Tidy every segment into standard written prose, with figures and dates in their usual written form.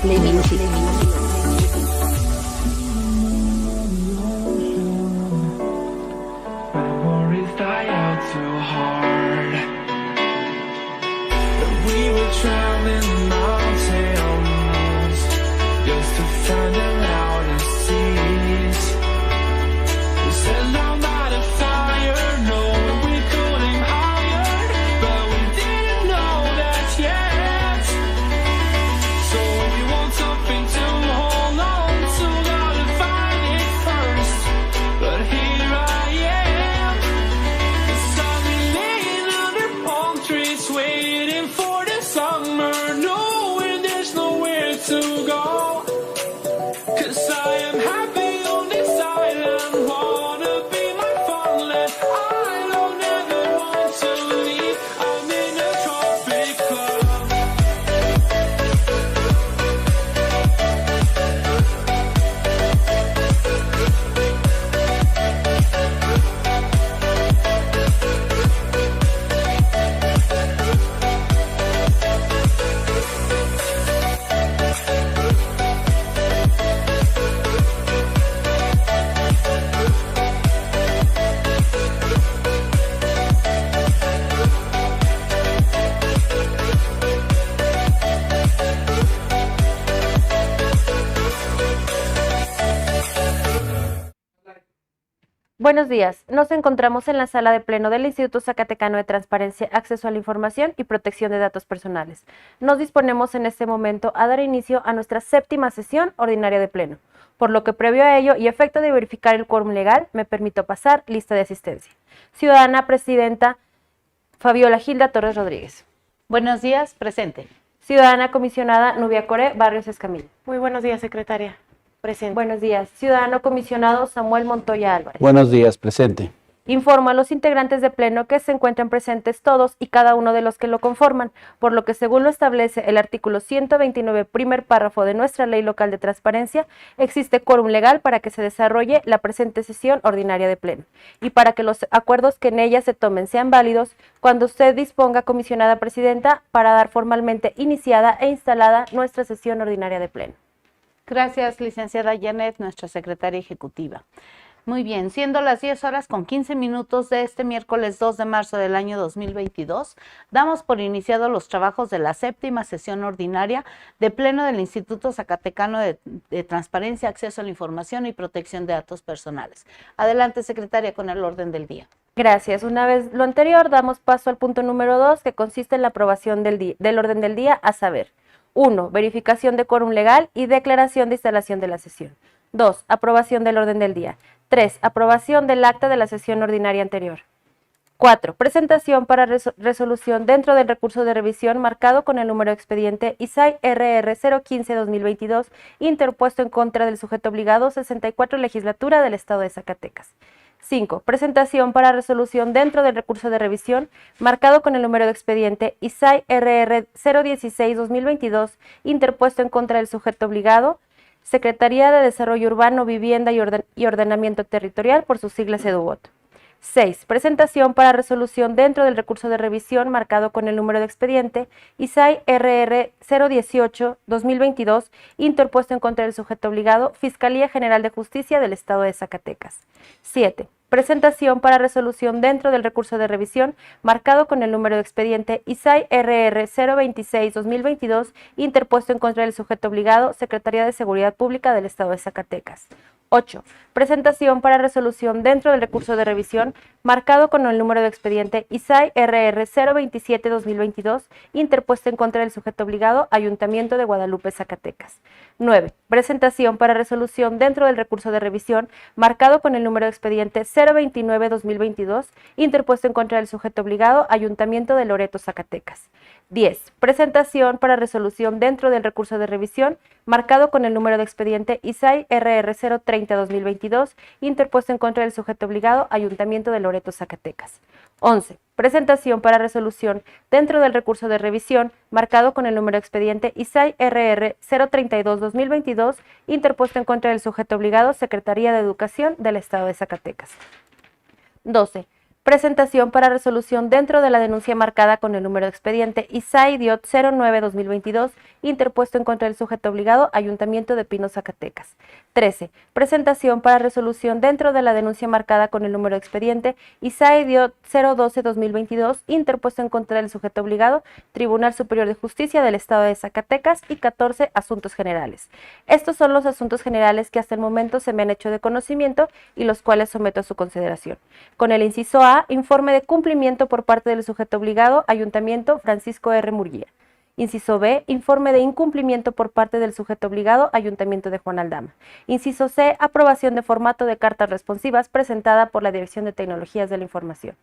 Play Music. Memories die out too hard. But we were traveling mountains just to find the loudest seas. We set our light afire, knowing we could aim higher, but we didn't know that yet. So if you want something to hold on to, gotta find it first. But here I am, laying under palm trees, waiting for the summer, knowing there's nowhere to go. 'Cause I am happy on this island, wanna be my farmland. I don't ever want to leave, I'm in a tropic club. Buenos días, nos encontramos en la sala de pleno del Instituto Zacatecano de Transparencia, Acceso a la Información y Protección de Datos Personales. Nos disponemos en este momento a dar inicio a nuestra 7ª sesión ordinaria de pleno, por lo que previo a ello y efecto de verificar el quórum legal, me permito pasar lista de asistencia. Ciudadana Presidenta Fabiola Gilda Torres Rodríguez. Buenos días, presente. Ciudadana Comisionada Nubia Coré Barrios Escamilla. Muy buenos días, secretaria. Presente. Buenos días. Ciudadano Comisionado Samuel Montoya Álvarez. Buenos días, presente. Informo a los integrantes de pleno que se encuentran presentes todos y cada uno de los que lo conforman, por lo que según lo establece el artículo 129, primer párrafo de nuestra Ley Local de Transparencia, existe quórum legal para que se desarrolle la presente sesión ordinaria de pleno y para que los acuerdos que en ella se tomen sean válidos cuando usted disponga, comisionada presidenta, para dar formalmente iniciada e instalada nuestra sesión ordinaria de pleno. Gracias, licenciada Janet, nuestra secretaria ejecutiva. Muy bien, siendo las 10:15 de este miércoles 2 de marzo del año 2022, damos por iniciados los trabajos de la 7ª sesión ordinaria de pleno del Instituto Zacatecano de Transparencia, Acceso a la Información y Protección de Datos Personales. Adelante, secretaria, con el orden del día. Gracias. Una vez lo anterior, damos paso al punto número 2, que consiste en la aprobación del orden del día, a saber: 1. Verificación de quórum legal y declaración de instalación de la sesión. 2. Aprobación del orden del día. 3. Aprobación del acta de la sesión ordinaria anterior. 4. Presentación para resolución dentro del recurso de revisión marcado con el número de expediente ISAI RR 015-2022, interpuesto en contra del sujeto obligado 64 Legislatura del Estado de Zacatecas. 5. Presentación para resolución dentro del recurso de revisión marcado con el número de expediente ISAI RR 016-2022, interpuesto en contra del sujeto obligado, Secretaría de Desarrollo Urbano, Vivienda y Ordenamiento Territorial, por sus siglas EDUOT. 6. Presentación para resolución dentro del recurso de revisión marcado con el número de expediente ISAI RR 018-2022, interpuesto en contra del sujeto obligado, Fiscalía General de Justicia del Estado de Zacatecas. 7. Presentación para resolución dentro del recurso de revisión marcado con el número de expediente ISAI RR 026-2022, interpuesto en contra del sujeto obligado, Secretaría de Seguridad Pública del Estado de Zacatecas. 8. Presentación para resolución dentro del recurso de revisión marcado con el número de expediente ISAI RR 027-2022, interpuesto en contra del sujeto obligado, Ayuntamiento de Guadalupe, Zacatecas. 9. Presentación para resolución dentro del recurso de revisión marcado con el número de expediente 029-2022, interpuesto en contra del sujeto obligado, Ayuntamiento de Loreto, Zacatecas. 10. Presentación para resolución dentro del recurso de revisión marcado con el número de expediente ISAI RR 030-2022, interpuesto en contra del sujeto obligado, Ayuntamiento de Loreto, Zacatecas. 11. Presentación para resolución dentro del recurso de revisión marcado con el número de expediente ISAI RR 032-2022, interpuesto en contra del sujeto obligado, Secretaría de Educación del Estado de Zacatecas. 12. presentación para resolución dentro de la denuncia marcada con el número de expediente ISAI-09-2022, interpuesto en contra del sujeto obligado, Ayuntamiento de Pino, Zacatecas. 13. Presentación para resolución dentro de la denuncia marcada con el número de expediente ISAI-012-2022, interpuesto en contra del sujeto obligado, Tribunal Superior de Justicia del Estado de Zacatecas. Y 14. Asuntos generales. Estos son los asuntos generales que hasta el momento se me han hecho de conocimiento y los cuales someto a su consideración. Con el inciso A, informe de cumplimiento por parte del sujeto obligado, Ayuntamiento Francisco R. Murguía. Inciso B, informe de incumplimiento por parte del sujeto obligado, Ayuntamiento de Juan Aldama. Inciso C, aprobación de formato de cartas responsivas presentada por la Dirección de Tecnologías de la Información.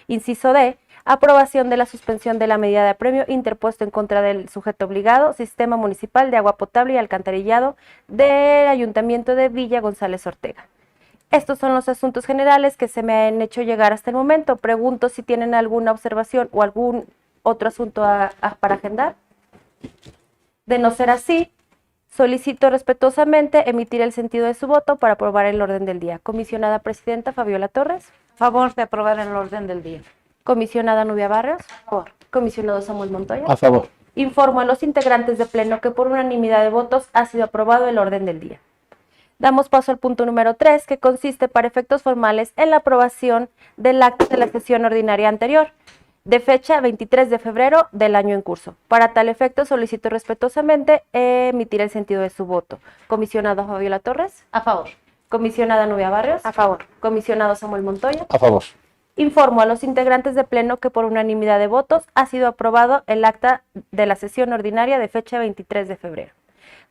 Inciso D, aprobación de la suspensión de la medida de apremio interpuesto en contra del sujeto obligado, Sistema Municipal de Agua Potable y Alcantarillado del Ayuntamiento de Villa González Ortega. Estos son los asuntos generales que se me han hecho llegar hasta el momento. Pregunto si tienen alguna observación o algún otro asunto para agendar. De no ser así, solicito respetuosamente emitir el sentido de su voto para aprobar el orden del día. Comisionada Presidenta Fabiola Torres. Favor de aprobar el orden del día. Comisionada Nubia Barrios. A favor. Comisionado Samuel Montoya. A favor. Informo a los integrantes de Pleno que por unanimidad de votos ha sido aprobado el orden del día. Damos paso al punto número 3, que consiste para efectos formales en la aprobación del acta de la sesión ordinaria anterior, de fecha 23 de febrero del año en curso. Para tal efecto, solicito respetuosamente emitir el sentido de su voto. Comisionado Fabiola Torres. A favor. Comisionada Nubia Barrios. A favor. Comisionado Samuel Montoya. A favor. Informo a los integrantes de Pleno que por unanimidad de votos ha sido aprobado el acta de la sesión ordinaria de fecha 23 de febrero.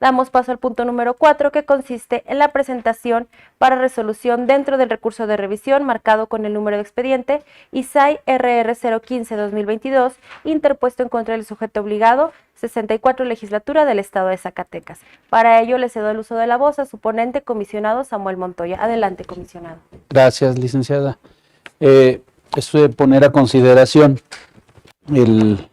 Damos paso al punto número 4, que consiste en la presentación para resolución dentro del recurso de revisión marcado con el número de expediente ISAI-RR015-2022, interpuesto en contra del sujeto obligado, 64 Legislatura del Estado de Zacatecas. Para ello le cedo el uso de la voz a su ponente, comisionado Samuel Montoya. Adelante, comisionado. Gracias, licenciada. Esto de poner a consideración el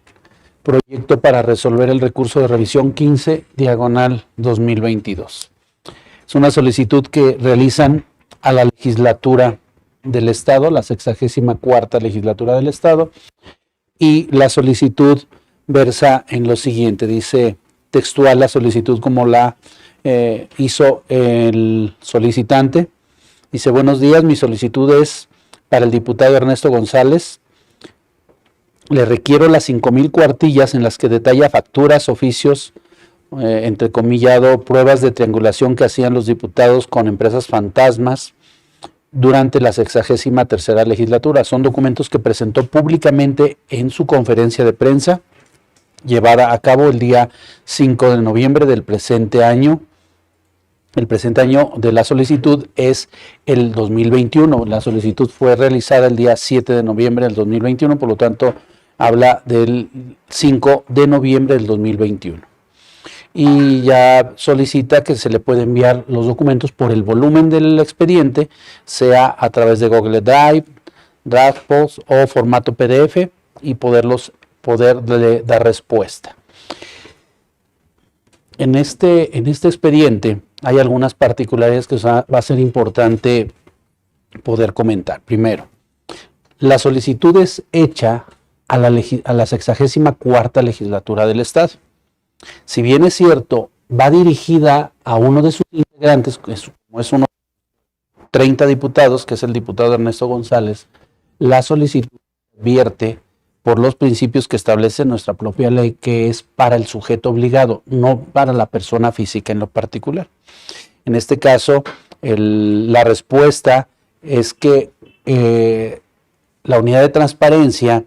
proyecto para resolver el recurso de revisión 15/2022. Es una solicitud que realizan a la legislatura del Estado, la 64ª legislatura del Estado, y la solicitud versa en lo siguiente. Dice textual la solicitud como la hizo el solicitante. Dice: buenos días, mi solicitud es para el diputado Ernesto González. Le requiero las 5,000 cuartillas en las que detalla facturas, oficios, entrecomillado, pruebas de triangulación que hacían los diputados con empresas fantasmas durante la 63ª legislatura. Son documentos que presentó públicamente en su conferencia de prensa, llevada a cabo el día 5 de noviembre del presente año. El presente año de la solicitud es el 2021. La solicitud fue realizada el día 7 de noviembre del 2021, por lo tanto, habla del 5 de noviembre del 2021. Y ya solicita que se le puede enviar los documentos por el volumen del expediente, sea a través de Google Drive, Dropbox o formato PDF, y poderle dar respuesta. En este expediente hay algunas particularidades que va a ser importante poder comentar. Primero, la solicitud es hecha a la 64ª legislatura del Estado. Si bien es cierto, va dirigida a uno de sus integrantes, como es uno de 30 diputados, que es el diputado Ernesto González, la solicitud advierte por los principios que establece nuestra propia ley, que es para el sujeto obligado, no para la persona física en lo particular. En este caso, la respuesta es que la unidad de transparencia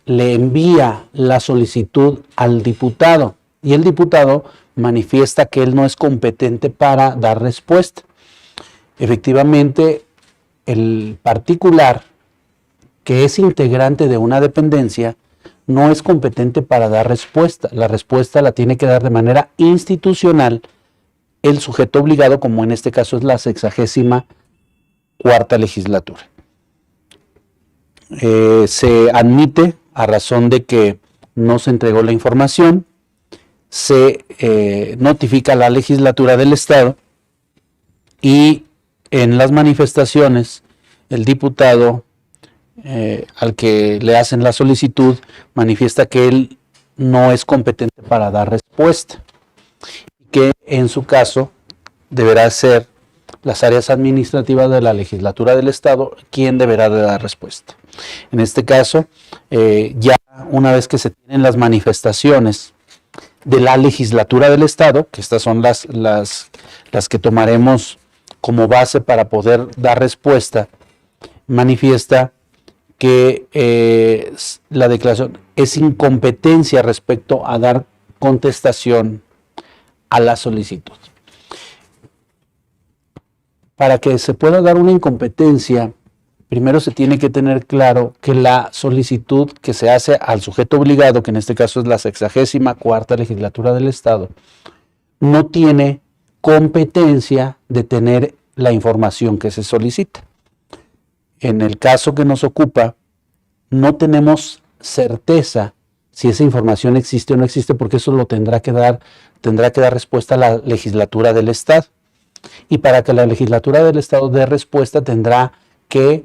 le envía la solicitud al diputado y el diputado manifiesta que él no es competente para dar respuesta. Efectivamente, el particular que es integrante de una dependencia no es competente para dar respuesta. La respuesta la tiene que dar de manera institucional el sujeto obligado, como en este caso es la 64ª legislatura. Se admite, a razón de que no se entregó la información, se notifica a la legislatura del Estado, y en las manifestaciones el diputado al que le hacen la solicitud manifiesta que él no es competente para dar respuesta, que en su caso deberá ser las áreas administrativas de la legislatura del Estado quien deberá de dar respuesta. En este caso, ya una vez que se tienen las manifestaciones de la legislatura del Estado, que estas son las que tomaremos como base para poder dar respuesta, manifiesta que la declaración es incompetencia respecto a dar contestación a la solicitud. Para que se pueda dar una incompetencia, primero se tiene que tener claro que la solicitud que se hace al sujeto obligado, que en este caso es la 64ª legislatura del Estado, no tiene competencia de tener la información que se solicita. En el caso que nos ocupa, no tenemos certeza si esa información existe o no existe, porque eso lo tendrá que dar respuesta a la legislatura del Estado. Y para que la legislatura del Estado dé respuesta, tendrá que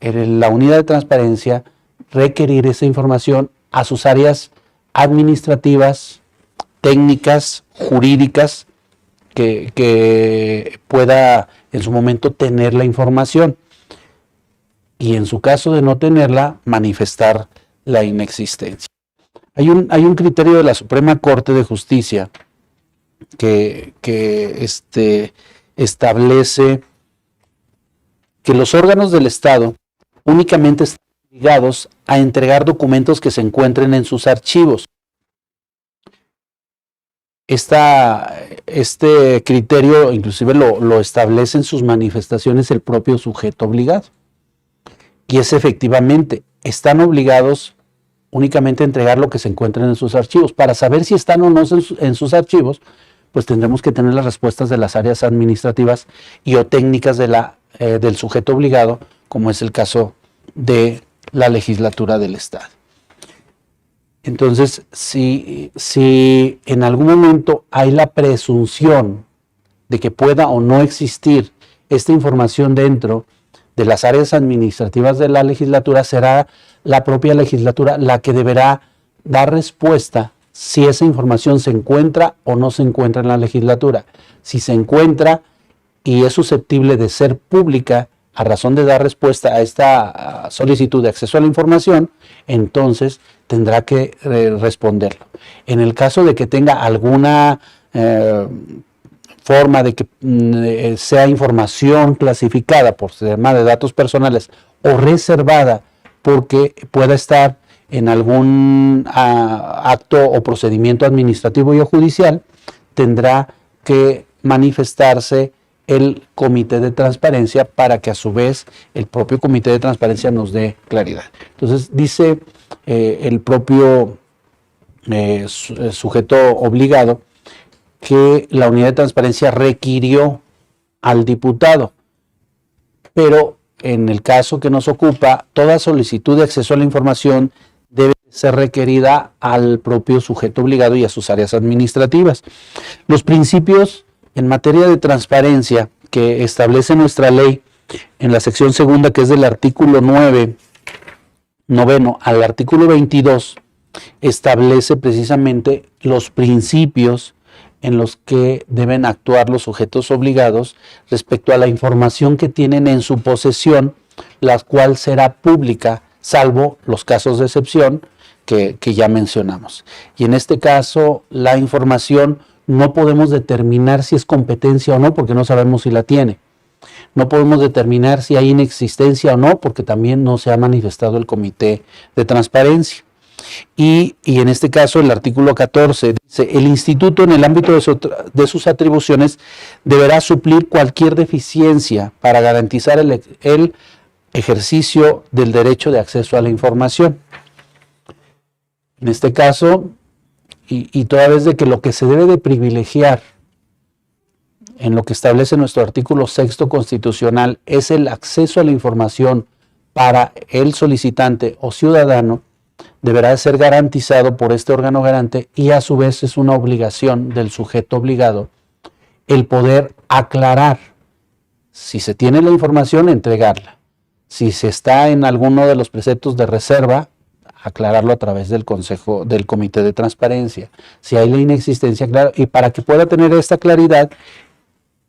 la unidad de transparencia requerir esa información a sus áreas administrativas, técnicas, jurídicas, que pueda en su momento tener la información. Y en su caso de no tenerla, manifestar la inexistencia. Hay un criterio de la Suprema Corte de Justicia que establece que los órganos del Estado únicamente están obligados a entregar documentos que se encuentren en sus archivos. Este criterio inclusive lo establece en sus manifestaciones el propio sujeto obligado. Y es efectivamente, están obligados únicamente a entregar lo que se encuentren en sus archivos. Para saber si están o no en sus archivos, pues tendremos que tener las respuestas de las áreas administrativas y o técnicas del sujeto obligado, como es el caso de la legislatura del Estado. Entonces, si en algún momento hay la presunción de que pueda o no existir esta información dentro de las áreas administrativas de la legislatura, será la propia legislatura la que deberá dar respuesta si esa información se encuentra o no se encuentra en la legislatura. Si se encuentra y es susceptible de ser pública a razón de dar respuesta a esta solicitud de acceso a la información, entonces tendrá que responderlo. En el caso de que tenga alguna forma de que sea información clasificada por tema de datos personales o reservada porque pueda estar en algún acto o procedimiento administrativo y o judicial, tendrá que manifestarse el Comité de Transparencia para que a su vez el propio Comité de Transparencia nos dé claridad. Entonces dice el propio sujeto obligado que la unidad de transparencia requirió al diputado, pero en el caso que nos ocupa, toda solicitud de acceso a la información debe ser requerida al propio sujeto obligado y a sus áreas administrativas. Los principios en materia de transparencia que establece nuestra ley en la sección segunda, que es del artículo 9 al artículo 22, establece precisamente los principios en los que deben actuar los sujetos obligados respecto a la información que tienen en su posesión, la cual será pública, salvo los casos de excepción que ya mencionamos. Y en este caso, la información no podemos determinar si es competencia o no, porque no sabemos si la tiene. No podemos determinar si hay inexistencia o no, porque también no se ha manifestado el Comité de Transparencia. Y en este caso, el artículo 14 dice: el instituto en el ámbito de sus atribuciones deberá suplir cualquier deficiencia para garantizar el ejercicio del derecho de acceso a la información. En este caso, y toda vez de que lo que se debe de privilegiar en lo que establece nuestro artículo 6º constitucional es el acceso a la información para el solicitante o ciudadano, deberá de ser garantizado por este órgano garante, y a su vez es una obligación del sujeto obligado el poder aclarar si se tiene la información, entregarla. Si se está en alguno de los preceptos de reserva, aclararlo a través del consejo, del comité de transparencia. Si hay la inexistencia, claro, y para que pueda tener esta claridad,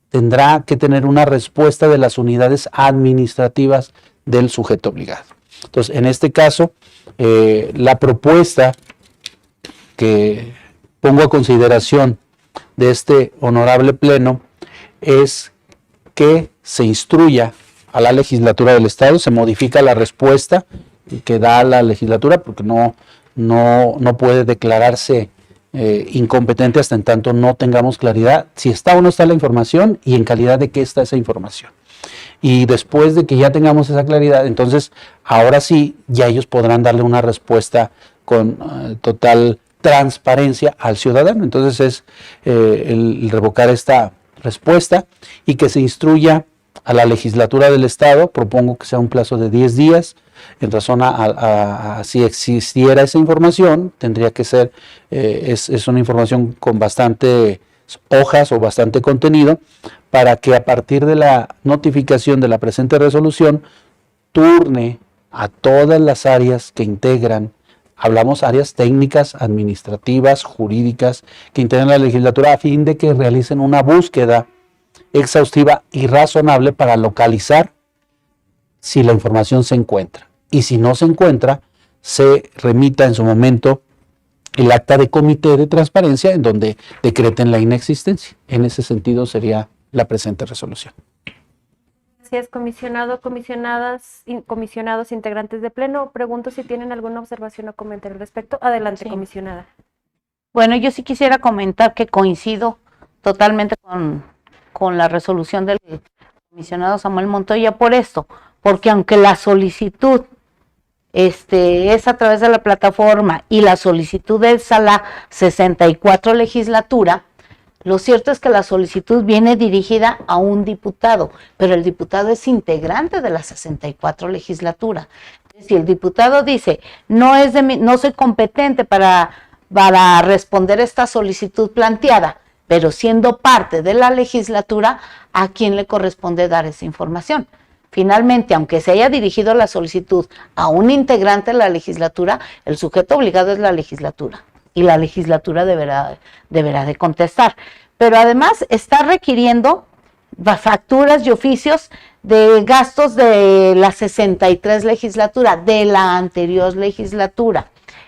tendrá que tener una respuesta de las unidades administrativas del sujeto obligado. Entonces, en este caso, la propuesta que pongo a consideración de este honorable pleno es que se instruya a la legislatura del Estado, se modifica la respuesta que da la legislatura porque no puede declararse incompetente hasta en tanto no tengamos claridad si está o no está la información y en calidad de qué está esa información. Y después de que ya tengamos esa claridad, entonces ahora sí, ya ellos podrán darle una respuesta con total transparencia al ciudadano. Entonces es el revocar esta respuesta y que se instruya a la legislatura del Estado, propongo que sea un plazo de 10 días, en razón a si existiera esa información, tendría que ser, es una información con bastante hojas o bastante contenido, para que a partir de la notificación de la presente resolución, turne a todas las áreas que integran, hablamos áreas técnicas, administrativas, jurídicas, que integran la legislatura a fin de que realicen una búsqueda exhaustiva y razonable para localizar si la información se encuentra. Y si no se encuentra, se remita en su momento el acta de comité de transparencia en donde decreten la inexistencia. En ese sentido sería la presente resolución. Gracias, comisionado, comisionados integrantes de pleno. Pregunto si tienen alguna observación o comentario al respecto. Adelante, Sí. comisionada. Bueno, yo sí quisiera comentar que coincido totalmente con la resolución del comisionado Samuel Montoya por esto, porque aunque la solicitud es a través de la plataforma y la solicitud es a la 64 legislatura, lo cierto es que la solicitud viene dirigida a un diputado, pero el diputado es integrante de la 64 legislatura. Si el diputado dice, no soy competente para responder esta solicitud planteada, pero siendo parte de la legislatura, ¿a quién le corresponde dar esa información? Finalmente, aunque se haya dirigido la solicitud a un integrante de la legislatura, el sujeto obligado es la legislatura y la legislatura deberá de contestar. Pero además está requiriendo facturas y oficios de gastos de la 63 legislatura, de la anterior legislatura.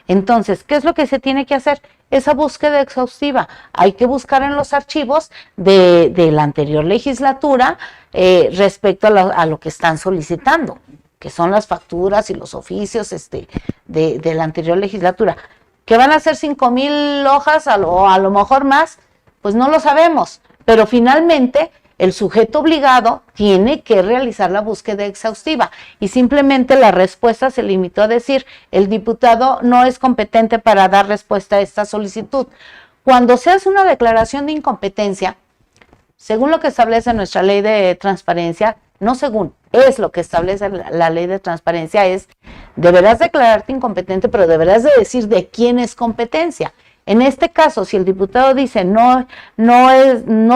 Entonces, ¿qué es lo que se tiene que hacer? Esa búsqueda exhaustiva. Hay que buscar en los archivos de la anterior legislatura respecto a lo que están solicitando, que son las facturas y los oficios de la anterior legislatura. ¿Que van a ser 5,000 hojas o a lo mejor más? Pues no lo sabemos, pero finalmente el sujeto obligado tiene que realizar la búsqueda exhaustiva y simplemente la respuesta se limitó a decir el diputado no es competente para dar respuesta a esta solicitud. Cuando se hace una declaración de incompetencia, según lo que establece nuestra ley de transparencia, no según, es lo que establece la ley de transparencia, deberás declararte incompetente, pero deberás de decir de quién es competencia. En este caso, si el diputado dice no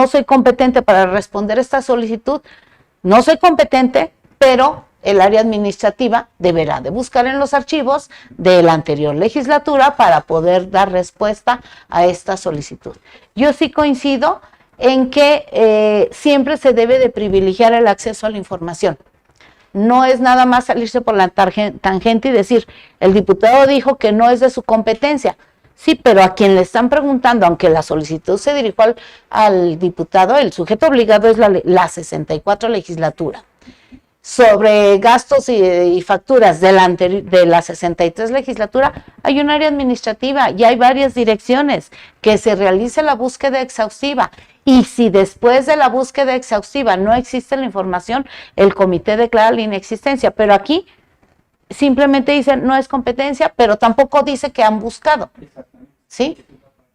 soy competente para responder esta solicitud, no soy competente, pero el área administrativa deberá de buscar en los archivos de la anterior legislatura para poder dar respuesta a esta solicitud. Yo sí coincido en que siempre se debe de privilegiar el acceso a la información. No es nada más salirse por la tangente y decir, el diputado dijo que no es de su competencia. Sí, pero a quien le están preguntando, aunque la solicitud se dirigió al diputado, el sujeto obligado es la 64 legislatura. Sobre gastos y facturas de la 63 legislatura, hay un área administrativa y hay varias direcciones que se realice la búsqueda exhaustiva. Y si después de la búsqueda exhaustiva no existe la información, el comité declara la inexistencia. Pero aquí simplemente dicen no es competencia, pero tampoco dice que han buscado. ¿Sí?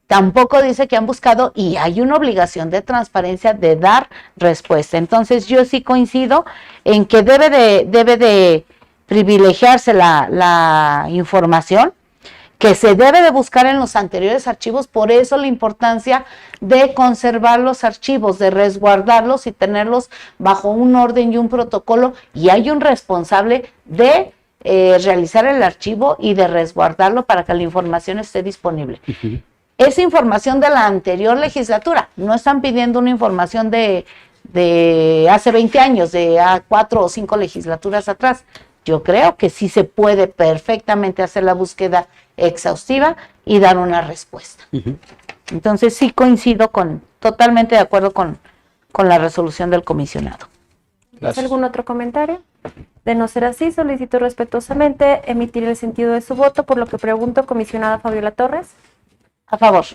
Tampoco dice que han buscado y hay una obligación de transparencia de dar respuesta. Entonces yo sí coincido en que debe de privilegiarse la información que se debe de buscar en los anteriores archivos, por eso la importancia de conservar los archivos, de resguardarlos y tenerlos bajo un orden y un protocolo, y hay un responsable de realizar el archivo y de resguardarlo para que la información esté disponible. Es información de la anterior legislatura, no están pidiendo una información de hace 20 años, de 4 o 5 legislaturas atrás. Yo creo que sí se puede perfectamente hacer la búsqueda exhaustiva y dar una respuesta. Entonces sí coincido totalmente de acuerdo con la resolución del comisionado. Gracias. ¿Algún otro comentario? De no ser así, solicito respetuosamente emitir el sentido de su voto, por lo que pregunto, comisionada Fabiola Torres. A favor.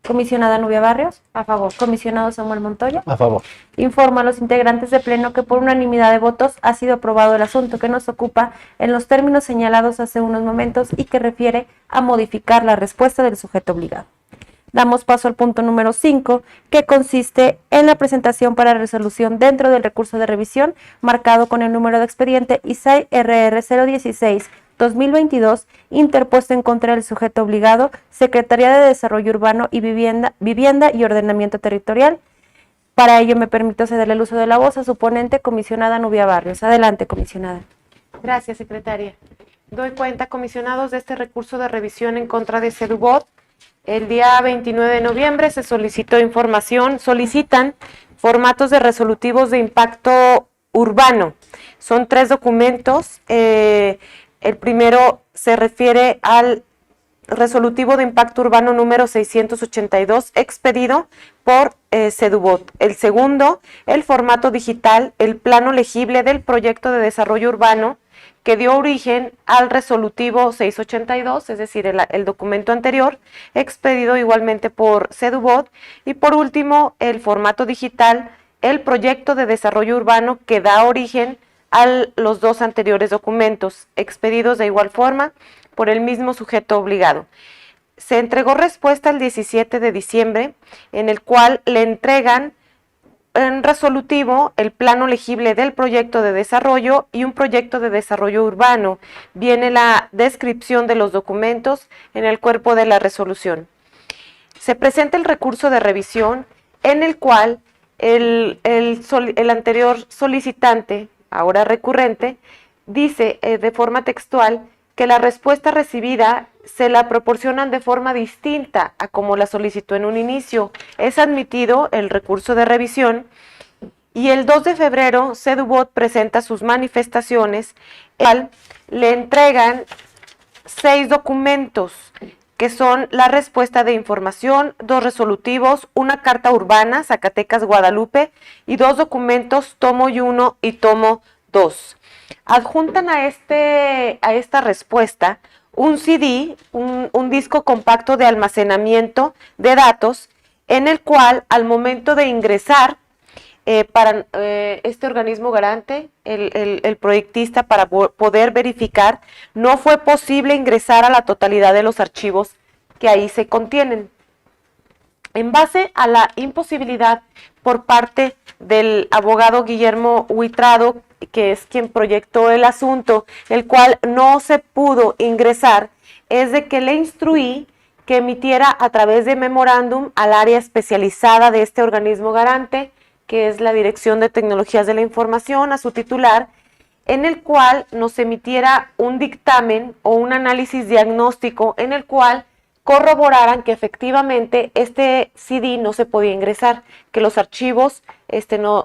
Comisionada Nubia Barrios. A favor. Comisionado Samuel Montoya. A favor. Informo a los integrantes de Pleno que por unanimidad de votos ha sido aprobado el asunto que nos ocupa en los términos señalados hace unos momentos y que refiere a modificar la respuesta del sujeto obligado. Damos paso al punto número 5, que consiste en la presentación para resolución dentro del recurso de revisión marcado con el número de expediente ISAI RR 016-2022, interpuesto en contra del sujeto obligado, Secretaría de Desarrollo Urbano y Vivienda y Ordenamiento Territorial. Para ello me permito cederle el uso de la voz a su ponente, comisionada Nubia Barrios. Adelante, comisionada. Gracias, secretaria. Doy cuenta, comisionados, de este recurso de revisión en contra de Sedubot. El día 29 de noviembre se solicitan formatos de resolutivos de impacto urbano. Son 3 documentos. El primero se refiere al resolutivo de impacto urbano número 682, expedido por Sedubot. El segundo, el formato digital, el plano legible del proyecto de desarrollo urbano que dio origen al resolutivo 682, es decir, el documento anterior, expedido igualmente por Sedubot. Y por último, el formato digital, el proyecto de desarrollo urbano que da origen a los 2 anteriores documentos, expedidos de igual forma por el mismo sujeto obligado. Se entregó respuesta el 17 de diciembre, en el cual le entregan en resolutivo el plano legible del proyecto de desarrollo y un proyecto de desarrollo urbano. Viene la descripción de los documentos en el cuerpo de la resolución. Se presenta el recurso de revisión en el cual el anterior solicitante, ahora recurrente, dice de forma textual que la respuesta recibida se la proporcionan de forma distinta a como la solicitó en un inicio. Es admitido el recurso de revisión y el 2 de febrero Sedubot presenta sus manifestaciones, el cual le entregan 6 documentos que son la respuesta de información, 2 resolutivos, una carta urbana, Zacatecas, Guadalupe, y 2 documentos, tomo 1 y tomo 2. Adjuntan a esta respuesta un CD, un disco compacto de almacenamiento de datos, en el cual al momento de ingresar para este organismo garante, el proyectista, para poder verificar, no fue posible ingresar a la totalidad de los archivos que ahí se contienen. En base a la imposibilidad por parte del abogado Guillermo Huitrado, que es quien proyectó el asunto, el cual no se pudo ingresar, es de que le instruí que emitiera a través de memorándum al área especializada de este organismo garante, que es la Dirección de Tecnologías de la Información, a su titular, en el cual nos emitiera un dictamen o un análisis diagnóstico en el cual corroboraran que efectivamente este CD no se podía ingresar, que los archivos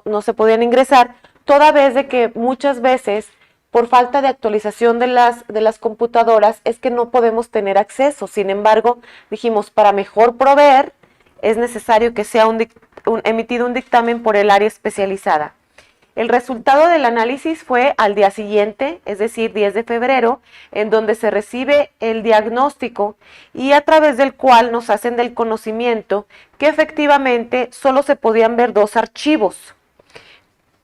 no se podían ingresar, toda vez de que muchas veces por falta de actualización de las computadoras es que no podemos tener acceso. Sin embargo, dijimos, para mejor proveer es necesario que sea emitido un dictamen por el área especializada. El resultado del análisis fue al día siguiente, es decir, 10 de febrero, en donde se recibe el diagnóstico y a través del cual nos hacen del conocimiento que efectivamente solo se podían ver 2 archivos.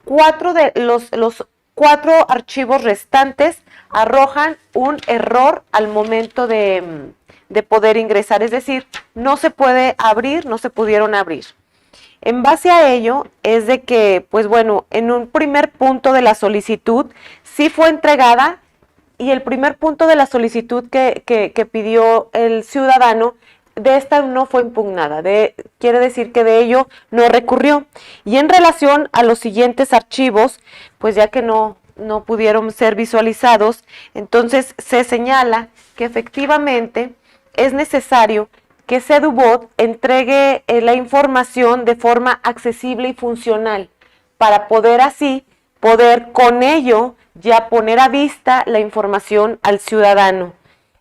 4 de los 4 archivos restantes arrojan un error al momento de poder ingresar, es decir, no se puede abrir, no se pudieron abrir. En base a ello es de que, pues bueno, en un primer punto de la solicitud sí fue entregada y el primer punto de la solicitud que pidió el ciudadano, de esta no fue impugnada, quiere decir que de ello no recurrió. Y en relación a los siguientes archivos, pues ya que no pudieron ser visualizados, entonces se señala que efectivamente es necesario que Sedubot entregue la información de forma accesible y funcional para poder con ello ya poner a vista la información al ciudadano.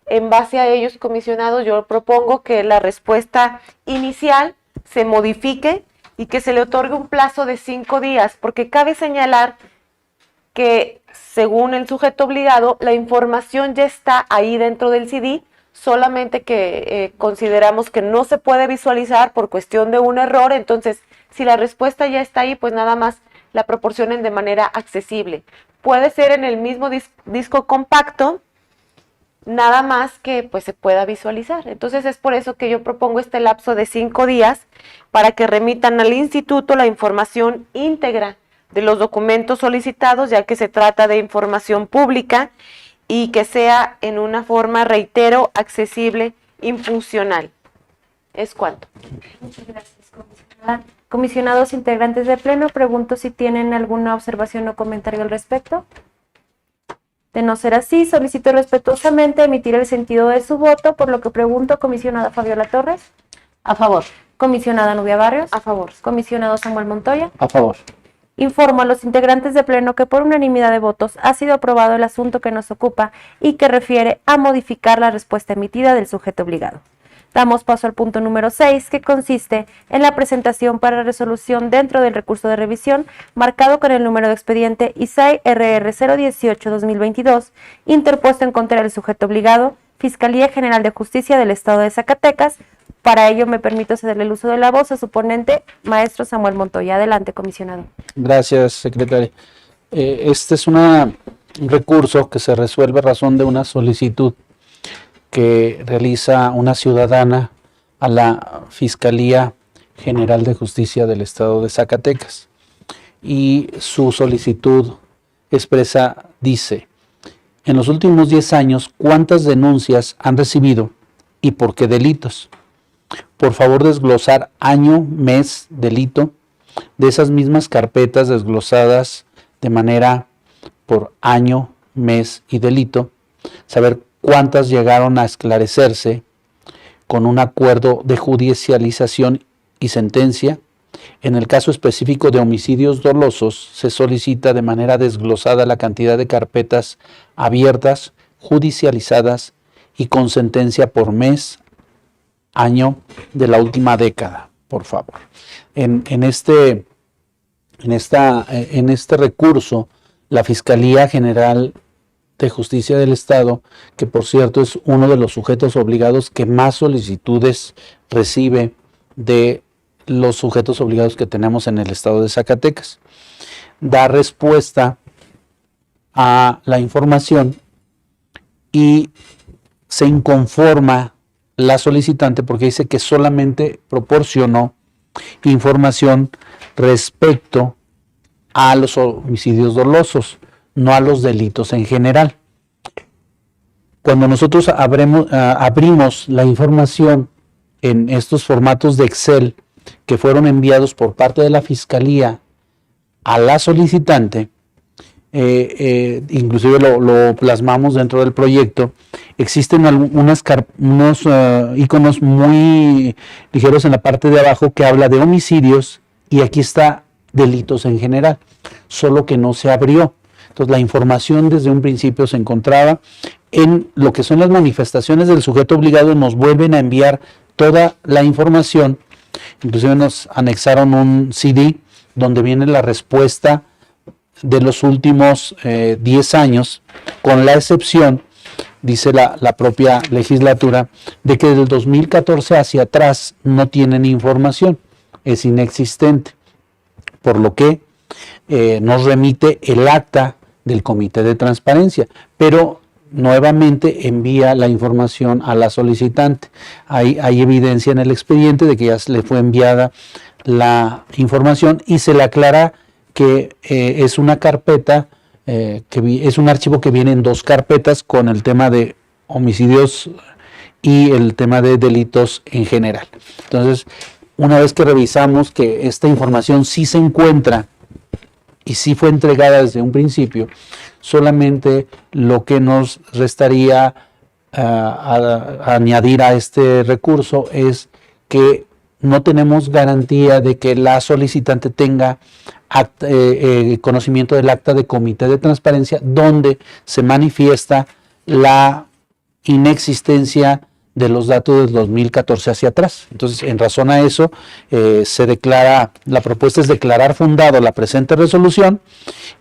En base a ellos, comisionados, yo propongo que la respuesta inicial se modifique y que se le otorgue un plazo de 5 días, porque cabe señalar que, según el sujeto obligado, la información ya está ahí dentro del CD, solamente que consideramos que no se puede visualizar por cuestión de un error. Entonces, si la respuesta ya está ahí, pues nada más la proporcionen de manera accesible. Puede ser en el mismo disco compacto, nada más que pues se pueda visualizar. Entonces es por eso que yo propongo este lapso de 5 días para que remitan al instituto la información íntegra de los documentos solicitados, ya que se trata de información pública, y que sea en una forma, reitero, accesible y funcional. ¿Es cuanto? Muchas gracias, comisionada. Comisionados integrantes del Pleno, pregunto si tienen alguna observación o comentario al respecto. De no ser así, solicito respetuosamente emitir el sentido de su voto, por lo que pregunto, comisionada Fabiola Torres. A favor. Comisionada Nubia Barrios. A favor. Comisionado Samuel Montoya. A favor. Informo a los integrantes del Pleno que por unanimidad de votos ha sido aprobado el asunto que nos ocupa y que refiere a modificar la respuesta emitida del sujeto obligado. Damos paso al punto número 6, que consiste en la presentación para resolución dentro del recurso de revisión marcado con el número de expediente ISAI RR 018-2022, interpuesto en contra del sujeto obligado, Fiscalía General de Justicia del Estado de Zacatecas. Para ello me permito cederle el uso de la voz a su ponente, maestro Samuel Montoya. Adelante, comisionado. Gracias, secretaria. Este es un recurso que se resuelve a razón de una solicitud que realiza una ciudadana a la Fiscalía General de Justicia del Estado de Zacatecas. Y su solicitud expresa, dice: en los últimos 10 años, ¿cuántas denuncias han recibido y por qué delitos? Por favor, desglosar año, mes, delito, de esas mismas carpetas desglosadas de manera por año, mes y delito, saber cuántas llegaron a esclarecerse con un acuerdo de judicialización y sentencia. En el caso específico de homicidios dolosos, se solicita de manera desglosada la cantidad de carpetas abiertas, judicializadas y con sentencia por mes, año de la última década, por favor. En este recurso, la Fiscalía General de Justicia del Estado, que por cierto es uno de los sujetos obligados que más solicitudes recibe de los sujetos obligados que tenemos en el Estado de Zacatecas, da respuesta a la información y se inconforma la solicitante porque dice que solamente proporcionó información respecto a los homicidios dolosos, no a los delitos en general. Cuando nosotros abrimos la información en estos formatos de Excel que fueron enviados por parte de la Fiscalía a la solicitante, inclusive lo plasmamos dentro del proyecto, existen unos iconos muy ligeros en la parte de abajo que habla de homicidios y aquí está delitos en general, solo que no se abrió. Entonces la información desde un principio se encontraba en lo que son las manifestaciones del sujeto obligado, nos vuelven a enviar toda la información, inclusive nos anexaron un CD donde viene la respuesta de los últimos 10 años, con la excepción, dice la propia legislatura, de que del 2014 hacia atrás no tienen información, es inexistente, por lo que nos remite el acta del Comité de Transparencia, pero nuevamente envía la información a la solicitante. Hay evidencia en el expediente de que ya le fue enviada la información y se le aclara que es una carpeta es un archivo que viene en 2 carpetas con el tema de homicidios y el tema de delitos en general. Entonces, una vez que revisamos que esta información sí se encuentra y sí fue entregada desde un principio, solamente lo que nos restaría añadir a este recurso es que no tenemos garantía de que la solicitante tenga conocimiento del acta de comité de transparencia donde se manifiesta la inexistencia de los datos del 2014 hacia atrás. Entonces, en razón a eso, la propuesta es declarar fundado la presente resolución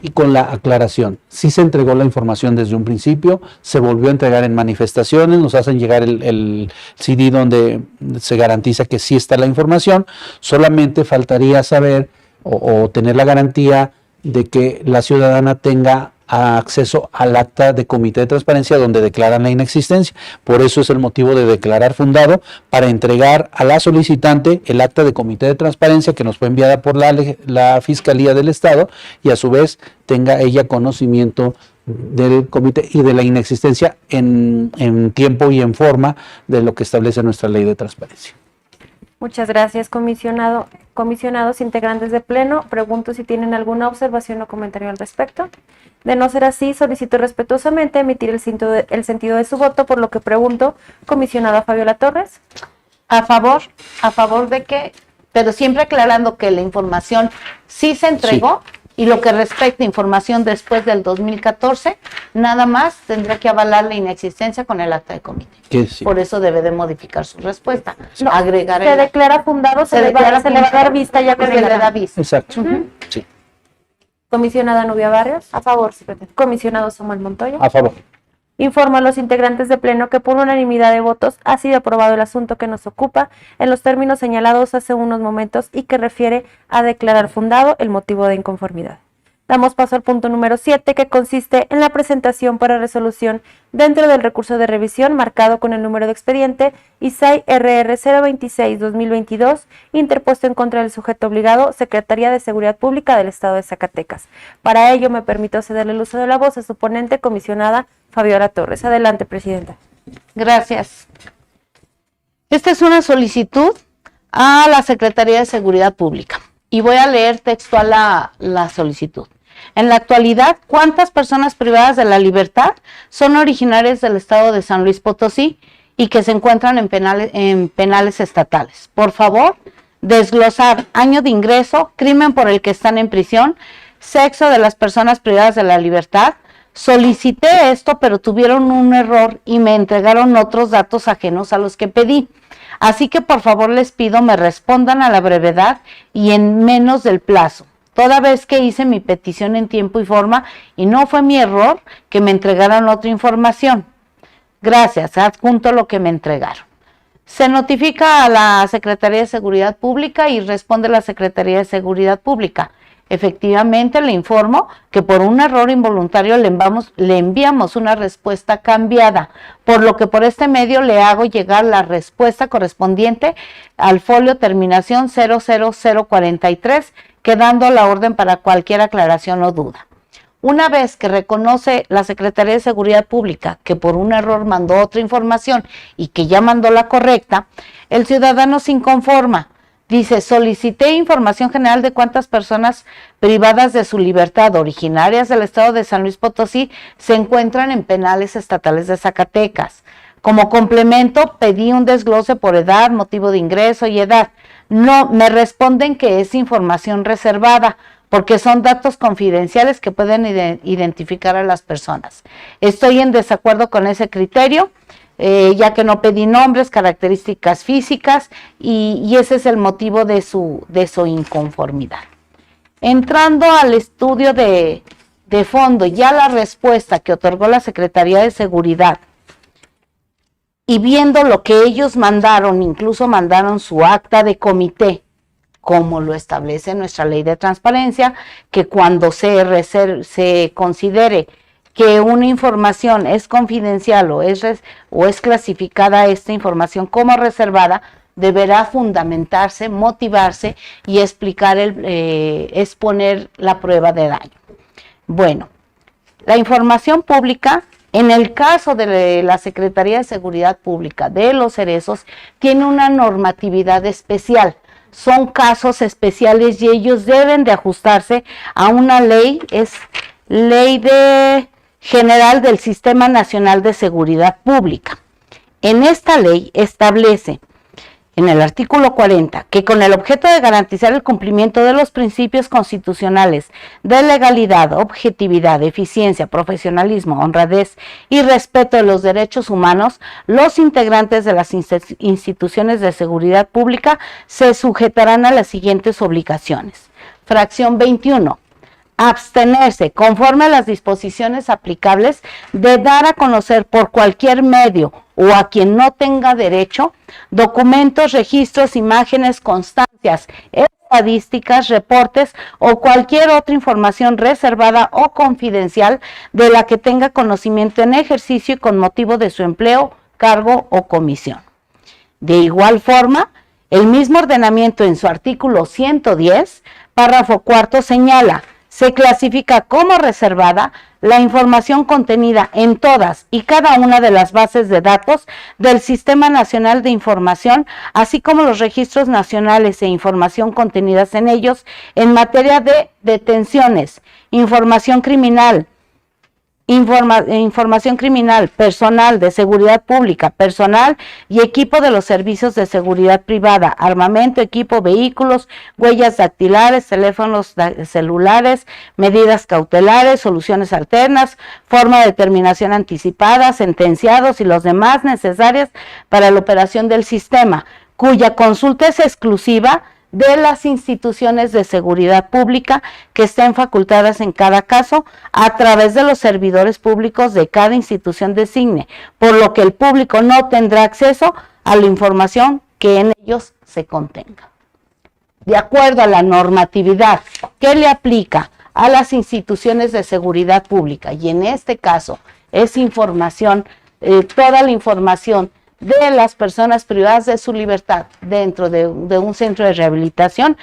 y con la aclaración. Sí se entregó la información desde un principio, se volvió a entregar en manifestaciones, nos hacen llegar el CD donde se garantiza que sí está la información, solamente faltaría saber o tener la garantía de que la ciudadana tenga acceso al acta de comité de transparencia donde declaran la inexistencia. Por eso es el motivo de declarar fundado, para entregar a la solicitante el acta de comité de transparencia que nos fue enviada por la Fiscalía del Estado y a su vez tenga ella conocimiento del comité y de la inexistencia en tiempo y en forma de lo que establece nuestra ley de transparencia. Muchas gracias, comisionado. Comisionados integrantes de Pleno, pregunto si tienen alguna observación o comentario al respecto. De no ser así, solicito respetuosamente emitir el sentido de su voto, por lo que pregunto, comisionada Fabiola Torres. A favor de que, pero siempre aclarando que la información sí se entregó, y lo que respecta a información después del 2014, nada más tendrá que avalar la inexistencia con el acta de comité. Sí. Por eso debe de modificar su respuesta. No, agregar se declara fundado, se le va a dar vista ya con se le da vista. Exacto. Sí. Comisionada Nubia Barrios. A favor, secretario. Comisionado Samuel Montoya. A favor. Informo a los integrantes de Pleno que por unanimidad de votos ha sido aprobado el asunto que nos ocupa en los términos señalados hace unos momentos y que refiere a declarar fundado el motivo de inconformidad. Damos paso al punto número 7, que consiste en la presentación para resolución dentro del recurso de revisión marcado con el número de expediente ISAI RR 026-2022, interpuesto en contra del sujeto obligado, Secretaría de Seguridad Pública del Estado de Zacatecas. Para ello me permito cederle el uso de la voz a su ponente, comisionada Fabiola Torres. Adelante, presidenta. Gracias. Esta es una solicitud a la Secretaría de Seguridad Pública y voy a leer textual la solicitud. En la actualidad, ¿cuántas personas privadas de la libertad son originarias del estado de San Luis Potosí y que se encuentran en penales estatales? Por favor, desglosar año de ingreso, crimen por el que están en prisión, sexo de las personas privadas de la libertad. Solicité esto, pero tuvieron un error y me entregaron otros datos ajenos a los que pedí. Así que por favor les pido me respondan a la brevedad y en menos del plazo, toda vez que hice mi petición en tiempo y forma y no fue mi error que me entregaran otra información. Gracias, adjunto lo que me entregaron. Se notifica a la Secretaría de Seguridad Pública y responde la Secretaría de Seguridad Pública. Efectivamente, le informo que por un error involuntario le enviamos una respuesta cambiada, por lo que por este medio le hago llegar la respuesta correspondiente al folio terminación 00043, quedando la orden para cualquier aclaración o duda. Una vez que reconoce la Secretaría de Seguridad Pública que por un error mandó otra información y que ya mandó la correcta, el ciudadano se inconforma. Dice, solicité información general de cuántas personas privadas de su libertad originarias del estado de San Luis Potosí se encuentran en penales estatales de Zacatecas. Como complemento, pedí un desglose por edad, motivo de ingreso y edad. No, me responden que es información reservada, porque son datos confidenciales que pueden identificar a las personas. Estoy en desacuerdo con ese criterio. Ya que no pedí nombres, características físicas y ese es el motivo de su inconformidad. Entrando al estudio de fondo, ya la respuesta que otorgó la Secretaría de Seguridad y viendo lo que ellos mandaron, incluso mandaron su acta de comité, como lo establece nuestra ley de transparencia, que cuando se considere que una información es confidencial o es clasificada esta información como reservada, deberá fundamentarse, motivarse y exponer la prueba de daño. Bueno, La información pública, en el caso de la Secretaría de Seguridad Pública de los Cerezos, tiene una normatividad especial. Son casos especiales y ellos deben de ajustarse a una ley, es Ley General del Sistema Nacional de Seguridad Pública. En esta ley establece, en el artículo 40, que con el objeto de garantizar el cumplimiento de los principios constitucionales de legalidad, objetividad, eficiencia, profesionalismo, honradez y respeto de los derechos humanos, los integrantes de las instituciones de seguridad pública se sujetarán a las siguientes obligaciones. Fracción 21. Abstenerse, conforme a las disposiciones aplicables, de dar a conocer por cualquier medio o a quien no tenga derecho, documentos, registros, imágenes, constancias, estadísticas, reportes o cualquier otra información reservada o confidencial de la que tenga conocimiento en ejercicio y con motivo de su empleo, cargo o comisión. De igual forma, el mismo ordenamiento en su artículo 110, párrafo cuarto, señala: se clasifica como reservada la información contenida en todas y cada una de las bases de datos del Sistema Nacional de Información, así como los registros nacionales e información contenidas en ellos en materia de detenciones, información criminal, información criminal, personal de seguridad pública, personal y equipo de los servicios de seguridad privada, armamento, equipo, vehículos, huellas dactilares, teléfonos celulares, medidas cautelares, soluciones alternas, forma de determinación anticipada, sentenciados y los demás necesarias para la operación del sistema, cuya consulta es exclusiva de las instituciones de seguridad pública que estén facultadas en cada caso a través de los servidores públicos de cada institución designe, por lo que el público no tendrá acceso a la información que en ellos se contenga. De acuerdo a la normatividad que le aplica a las instituciones de seguridad pública, y en este caso es información, toda la información de las personas privadas de su libertad dentro de un centro de rehabilitación,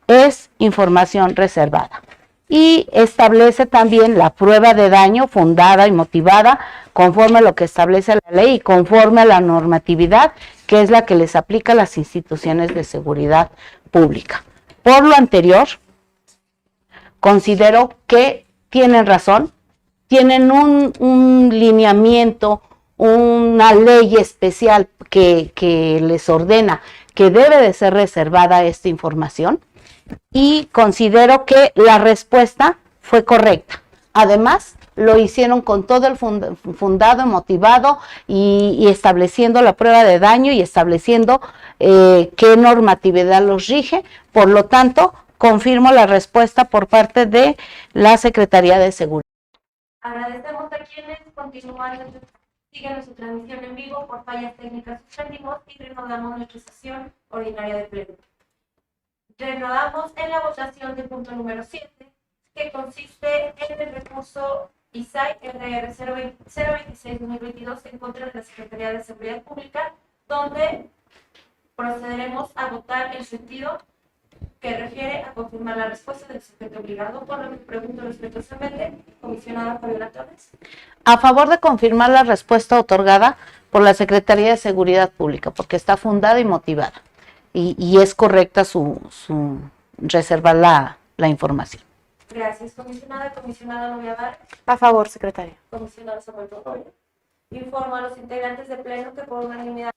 es información reservada. Y establece también la prueba de daño fundada y motivada conforme a lo que establece la ley y conforme a la normatividad que es la que les aplica a las instituciones de seguridad pública. Por lo anterior, considero que tienen razón, tienen un lineamiento, una ley especial que les ordena que debe de ser reservada esta información, y considero que la respuesta fue correcta. Además, lo hicieron con todo el fundado, motivado y estableciendo la prueba de daño y estableciendo qué normatividad los rige. Por lo tanto, confirmo la respuesta por parte de la Secretaría de Seguridad. Agradecemos a quienes siguen nuestra transmisión en vivo. Por fallas técnicas suspendimos y reanudamos nuestra sesión ordinaria de pleno. Reanudamos en la votación del punto número 7, que consiste en el recurso ISAI RR 026-2022 en contra de la Secretaría de Seguridad Pública, donde procederemos a votar el sentido que refiere a confirmar la respuesta del sujeto obligado, por lo que pregunto respetuosamente, comisionada Fabiola Torres. A favor de confirmar la respuesta otorgada por la Secretaría de Seguridad Pública, porque está fundada y motivada, y es correcta su reservar la información. Gracias, comisionada. Comisionada Nubia Vargas. A favor, secretaria. Comisionada Samuel Torres. Informo a los integrantes del Pleno que por unanimidad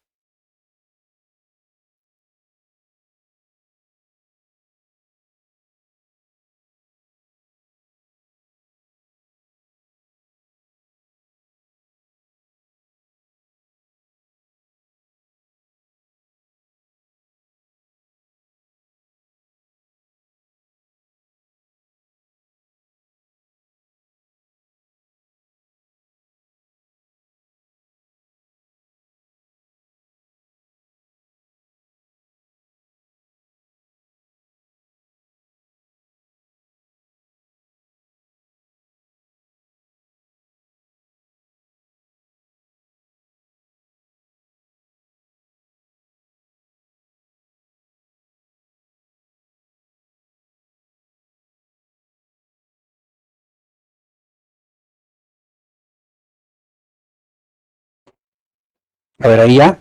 A ver, ahí ya.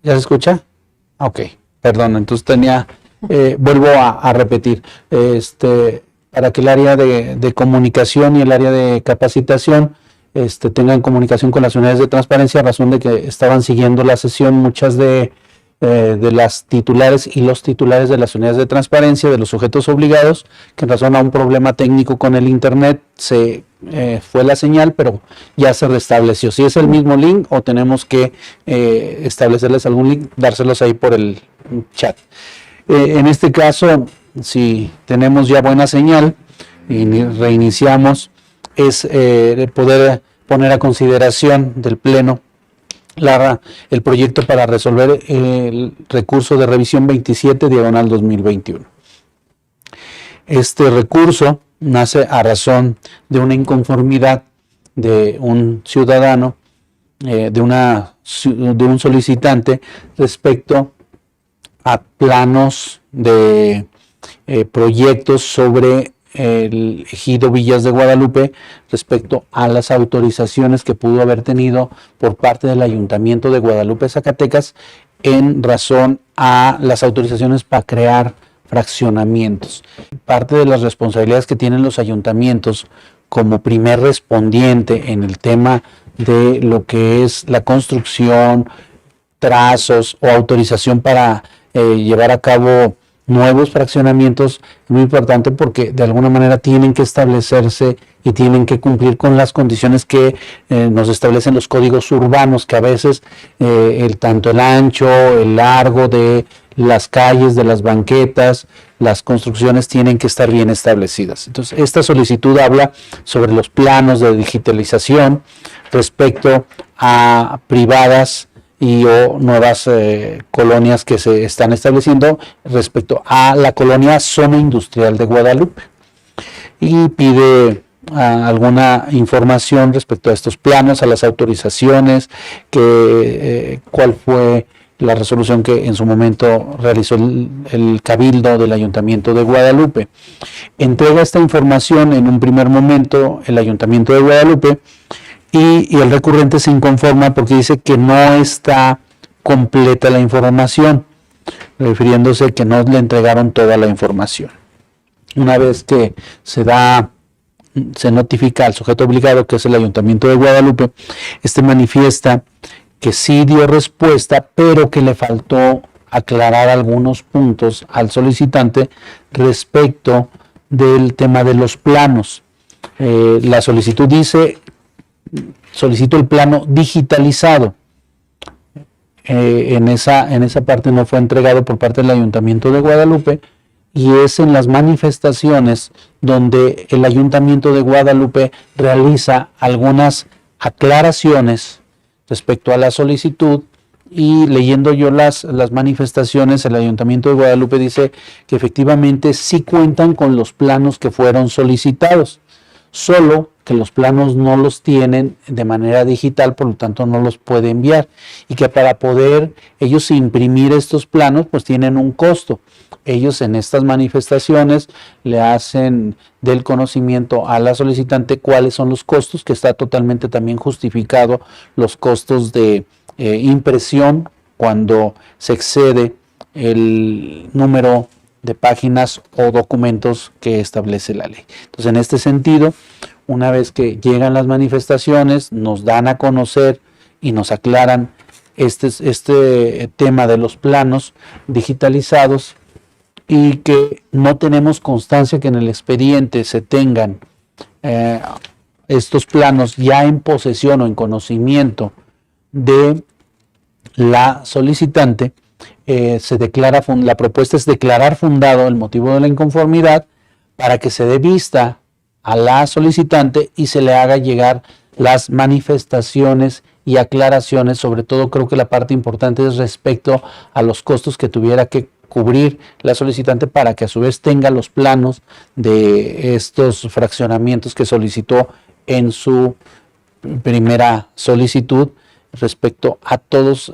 ¿Ya se escucha? Ok, perdón, entonces vuelvo a repetir, para que el área de comunicación y el área de capacitación tengan comunicación con las unidades de transparencia, a razón de que estaban siguiendo la sesión muchas de las titulares y los titulares de las unidades de transparencia, de los sujetos obligados, que en razón a un problema técnico con el internet se fue la señal, pero ya se restableció. Si es el mismo link o tenemos que establecerles algún link, dárselos ahí por el chat. En este caso, si tenemos ya buena señal y reiniciamos, es poder poner a consideración del Pleno el proyecto para resolver el recurso de revisión 27/2021. Este recurso nace a razón de una inconformidad de un ciudadano, de un solicitante respecto a planos de proyectos sobre el ejido Villas de Guadalupe, respecto a las autorizaciones que pudo haber tenido por parte del Ayuntamiento de Guadalupe, Zacatecas, en razón a las autorizaciones para crear fraccionamientos. Parte de las responsabilidades que tienen los ayuntamientos como primer respondiente en el tema de lo que es la construcción, trazos o autorización para llevar a cabo nuevos fraccionamientos, es muy importante porque de alguna manera tienen que establecerse y tienen que cumplir con las condiciones que nos establecen los códigos urbanos, que a veces tanto el ancho, el largo de las calles, de las banquetas, las construcciones tienen que estar bien establecidas. Entonces, esta solicitud habla sobre los planos de digitalización respecto a privadas y o nuevas colonias que se están estableciendo respecto a la colonia Zona Industrial de Guadalupe. Y pide alguna información respecto a estos planos, a las autorizaciones, cuál fue la resolución que en su momento realizó el Cabildo del Ayuntamiento de Guadalupe. Entrega esta información en un primer momento el Ayuntamiento de Guadalupe, y el recurrente se inconforma porque dice que no está completa la información, refiriéndose que no le entregaron toda la información. Una vez que se notifica al sujeto obligado, que es el Ayuntamiento de Guadalupe, manifiesta que sí dio respuesta, pero que le faltó aclarar algunos puntos al solicitante respecto del tema de los planos. La solicitud dice: solicito el plano digitalizado. En esa parte no fue entregado por parte del Ayuntamiento de Guadalupe, y es en las manifestaciones donde el Ayuntamiento de Guadalupe realiza algunas aclaraciones respecto a la solicitud. Y leyendo yo las manifestaciones, el Ayuntamiento de Guadalupe dice que efectivamente sí cuentan con los planos que fueron solicitados, solo que los planos no los tienen de manera digital, por lo tanto no los puede enviar, y que para poder ellos imprimir estos planos pues tienen un costo. Ellos en estas manifestaciones le hacen del conocimiento a la solicitante cuáles son los costos, que está totalmente también justificado los costos de impresión cuando se excede el número de páginas o documentos que establece la ley. Entonces, en este sentido, una vez que llegan las manifestaciones, nos dan a conocer y nos aclaran este tema de los planos digitalizados, y que no tenemos constancia que en el expediente se tengan estos planos ya en posesión o en conocimiento de la solicitante. La propuesta es declarar fundado el motivo de la inconformidad para que se dé vista a la solicitante y se le haga llegar las manifestaciones y aclaraciones. Sobre todo, creo que la parte importante es respecto a los costos que tuviera que cubrir la solicitante para que a su vez tenga los planos de estos fraccionamientos que solicitó en su primera solicitud, respecto a todos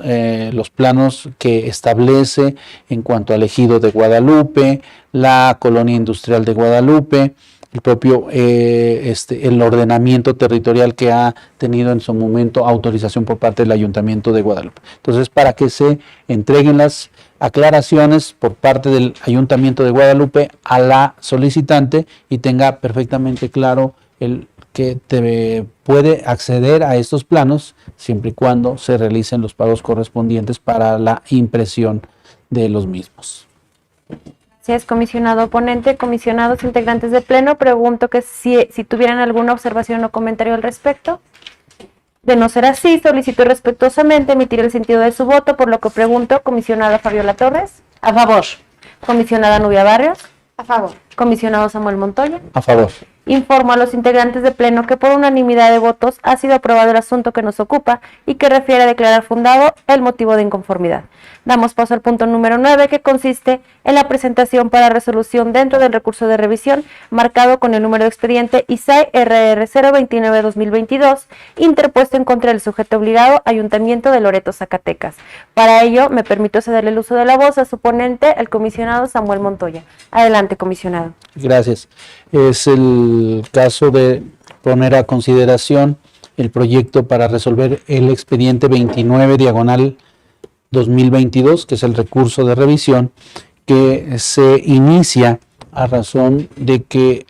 los planos que establece en cuanto al ejido de Guadalupe, la colonia industrial de Guadalupe, el propio el ordenamiento territorial que ha tenido en su momento autorización por parte del Ayuntamiento de Guadalupe. Entonces, para que se entreguen las aclaraciones por parte del Ayuntamiento de Guadalupe a la solicitante y tenga perfectamente claro el que puede acceder a estos planos siempre y cuando se realicen los pagos correspondientes para la impresión de los mismos. Gracias, comisionado ponente. Comisionados integrantes de pleno, pregunto que si tuvieran alguna observación o comentario al respecto. De no ser así, solicito respetuosamente emitir el sentido de su voto, por lo que pregunto, comisionada Fabiola Torres. A favor. Comisionada Nubia Barrios. A favor. Comisionado Samuel Montoya. A favor. Informo a los integrantes de pleno que por unanimidad de votos ha sido aprobado el asunto que nos ocupa y que refiere a declarar fundado el motivo de inconformidad. Damos paso al punto número 9, que consiste en la presentación para resolución dentro del recurso de revisión marcado con el número de expediente ISAE RR 029-2022, interpuesto en contra del sujeto obligado Ayuntamiento de Loreto, Zacatecas. Para ello, me permito cederle el uso de la voz a su ponente, el comisionado Samuel Montoya. Adelante, comisionado. Gracias. Es el caso de poner a consideración el proyecto para resolver el expediente 29/2022, que es el recurso de revisión, que se inicia a razón de que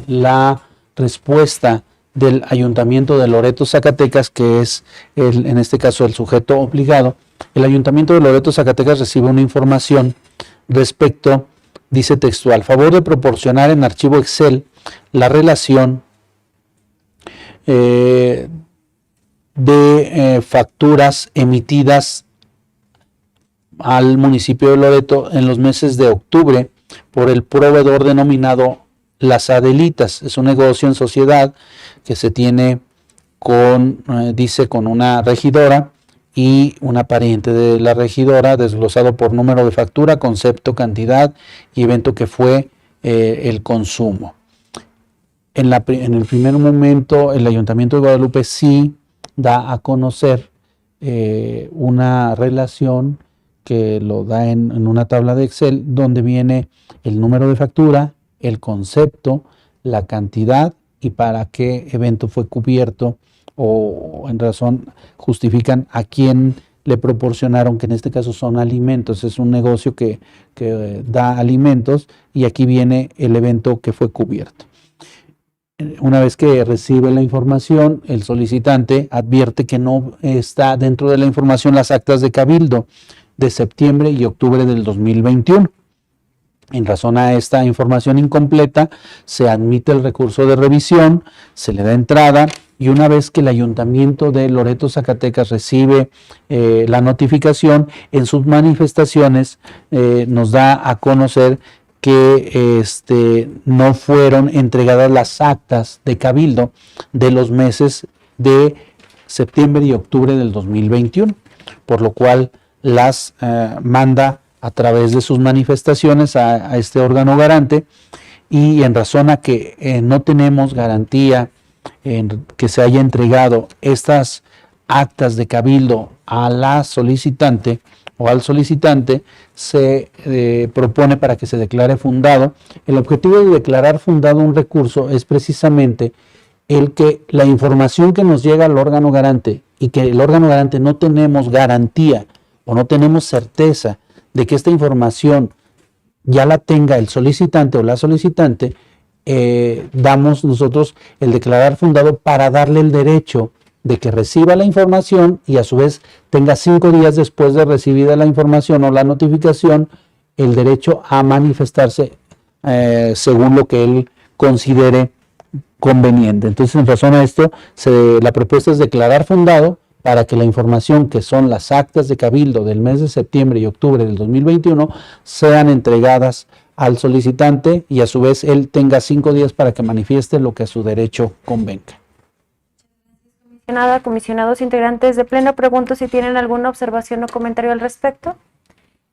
la respuesta del Ayuntamiento de Loreto, Zacatecas, que es en este caso el sujeto obligado, el Ayuntamiento de Loreto, Zacatecas recibe una información respecto, dice textual, favor de proporcionar en archivo Excel la relación de facturas emitidas al municipio de Loreto en los meses de octubre por el proveedor denominado Las Adelitas. Es un negocio en sociedad que se tiene con una regidora y una pariente de la regidora, desglosado por número de factura, concepto, cantidad y evento que fue el consumo. En el primer momento, el Ayuntamiento de Guadalupe sí da a conocer una relación que lo da en una tabla de Excel, donde viene el número de factura, el concepto, la cantidad y para qué evento fue cubierto, o en razón justifican a quién le proporcionaron, que en este caso son alimentos. Es un negocio que da alimentos y aquí viene el evento que fue cubierto. Una vez que recibe la información, el solicitante advierte que no está dentro de la información las actas de cabildo de septiembre y octubre del 2021. En razón a esta información incompleta, se admite el recurso de revisión, se le da entrada y una vez que el Ayuntamiento de Loreto, Zacatecas recibe la notificación, en sus manifestaciones nos da a conocer que no fueron entregadas las actas de cabildo de los meses de septiembre y octubre del 2021, por lo cual las manda a través de sus manifestaciones a este órgano garante, y en razón a que no tenemos garantía en que se haya entregado estas actas de cabildo a la solicitante o al solicitante, se propone para que se declare fundado. El objetivo de declarar fundado un recurso es precisamente el que la información que nos llega al órgano garante y que el órgano garante no tenemos garantía o no tenemos certeza de que esta información ya la tenga el solicitante o la solicitante, damos nosotros el declarar fundado para darle el derecho de que reciba la información y a su vez tenga 5 días después de recibida la información o la notificación el derecho a manifestarse según lo que él considere conveniente. Entonces, en razón a esto, la propuesta es declarar fundado para que la información, que son las actas de cabildo del mes de septiembre y octubre del 2021, sean entregadas al solicitante y a su vez él tenga 5 días para que manifieste lo que a su derecho convenga. Comisionados integrantes de pleno, pregunto si tienen alguna observación o comentario al respecto.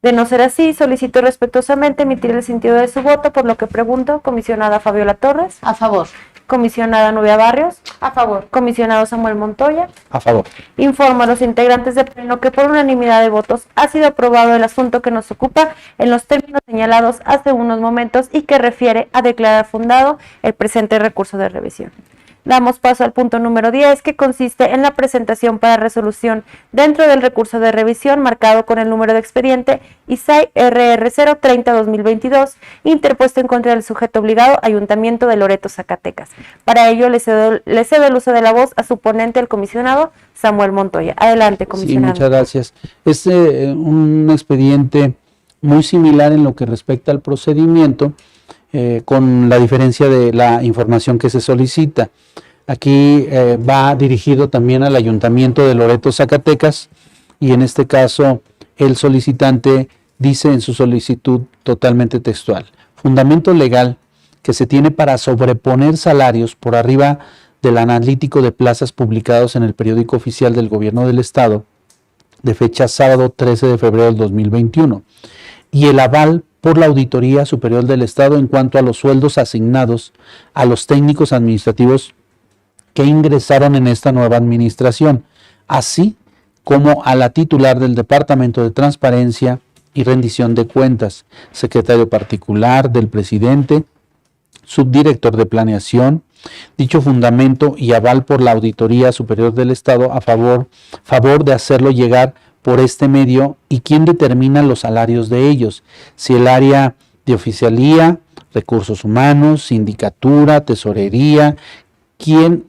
De no ser así, solicito respetuosamente emitir el sentido de su voto, por lo que pregunto, comisionada Fabiola Torres, A favor. comisionada Nubia Barrios, a favor, comisionado Samuel Montoya. A favor. Informo a los integrantes del Pleno que por unanimidad de votos ha sido aprobado el asunto que nos ocupa en los términos señalados hace unos momentos y que refiere a declarar fundado el presente recurso de revisión. Damos paso al punto número 10, que consiste en la presentación para resolución dentro del recurso de revisión marcado con el número de expediente ISAI RR 030-2022, interpuesto en contra del sujeto obligado, Ayuntamiento de Loreto, Zacatecas. Para ello le cedo el uso de la voz a su ponente, el comisionado Samuel Montoya. Adelante, Sí, comisionado. muchas gracias. Es un expediente muy similar en lo que respecta al procedimiento, con la diferencia de la información que se solicita. Aquí va dirigido también al Ayuntamiento de Loreto, Zacatecas, y en este caso el solicitante dice en su solicitud totalmente textual: fundamento legal que se tiene para sobreponer salarios por arriba del analítico de plazas publicados en el periódico oficial del Gobierno del Estado de fecha sábado 13 de febrero del 2021, y el aval por la Auditoría Superior del Estado en cuanto a los sueldos asignados a los técnicos administrativos que ingresaron en esta nueva administración, así como a la titular del Departamento de Transparencia y Rendición de Cuentas, secretario particular del presidente, subdirector de Planeación. Dicho fundamento y aval por la Auditoría Superior del Estado a favor de hacerlo llegar por este medio, y quién determina los salarios de ellos, si el área de oficialía, recursos humanos, sindicatura, tesorería, quién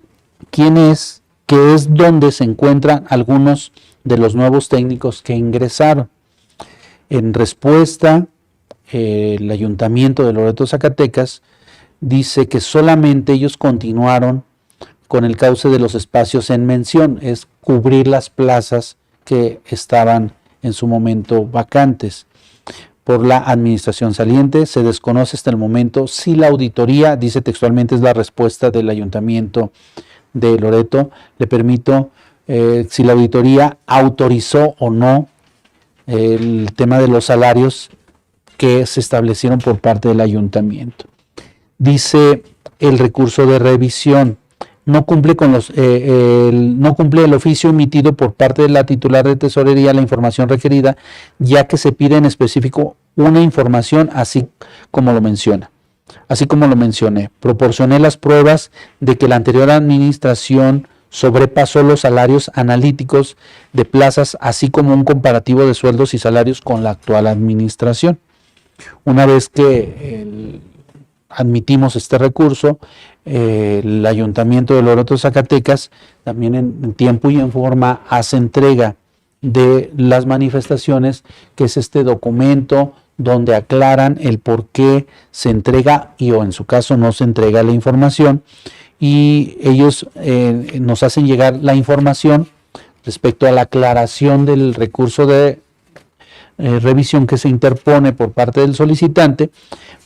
es, que es donde se encuentran algunos de los nuevos técnicos que ingresaron. En respuesta, el Ayuntamiento de Loreto, Zacatecas, dice que solamente ellos continuaron con el cauce de los espacios en mención, es cubrir las plazas que estaban en su momento vacantes por la administración saliente. Se desconoce hasta el momento si la auditoría, dice textualmente, es la respuesta del Ayuntamiento de Loreto, le permito, si la auditoría autorizó o no el tema de los salarios que se establecieron por parte del Ayuntamiento. Dice el recurso de revisión: no cumple el oficio emitido por parte de la titular de tesorería la información requerida, ya que se pide en específico una información así como lo mencioné. Proporcioné las pruebas de que la anterior administración sobrepasó los salarios analíticos de plazas, así como un comparativo de sueldos y salarios con la actual administración. Una vez que admitimos este recurso, el Ayuntamiento de Loreto, Zacatecas, también en tiempo y en forma hace entrega de las manifestaciones, que es este documento donde aclaran el por qué se entrega o en su caso no se entrega la información, y ellos nos hacen llegar la información respecto a la aclaración del recurso de revisión que se interpone por parte del solicitante,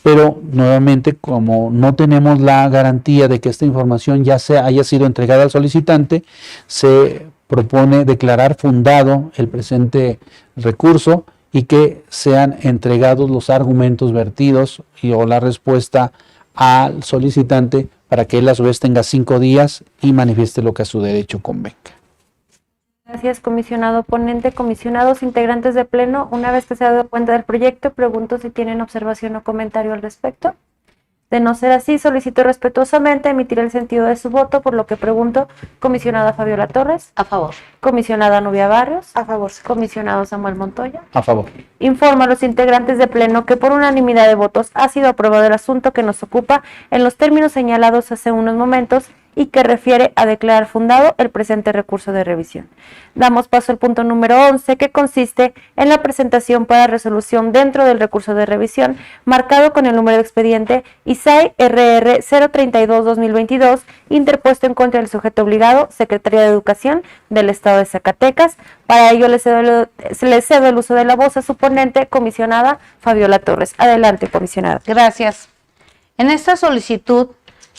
pero nuevamente, como no tenemos la garantía de que esta información ya haya sido entregada al solicitante, se propone declarar fundado el presente recurso y que sean entregados los argumentos vertidos o la respuesta al solicitante, para que él a su vez tenga 5 días y manifieste lo que a su derecho convenga. Gracias, comisionado ponente. Comisionados integrantes de Pleno, una vez que se ha dado cuenta del proyecto, pregunto si tienen observación o comentario al respecto. De no ser así, solicito respetuosamente emitir el sentido de su voto, por lo que pregunto, comisionada Fabiola Torres, A favor. comisionada Nubia Barrios, a favor, comisionado Samuel Montoya. A favor. Informo a los integrantes de Pleno que por unanimidad de votos ha sido aprobado el asunto que nos ocupa en los términos señalados hace unos momentos y que refiere a declarar fundado el presente recurso de revisión. Damos paso al punto número 11, que consiste en la presentación para resolución dentro del recurso de revisión marcado con el número de expediente ISAI RR 032-2022, interpuesto en contra del sujeto obligado, Secretaría de Educación del Estado de Zacatecas. Para ello le cedo el uso de la voz a su ponente, comisionada Fabiola Torres. Adelante, comisionada. Gracias. En esta solicitud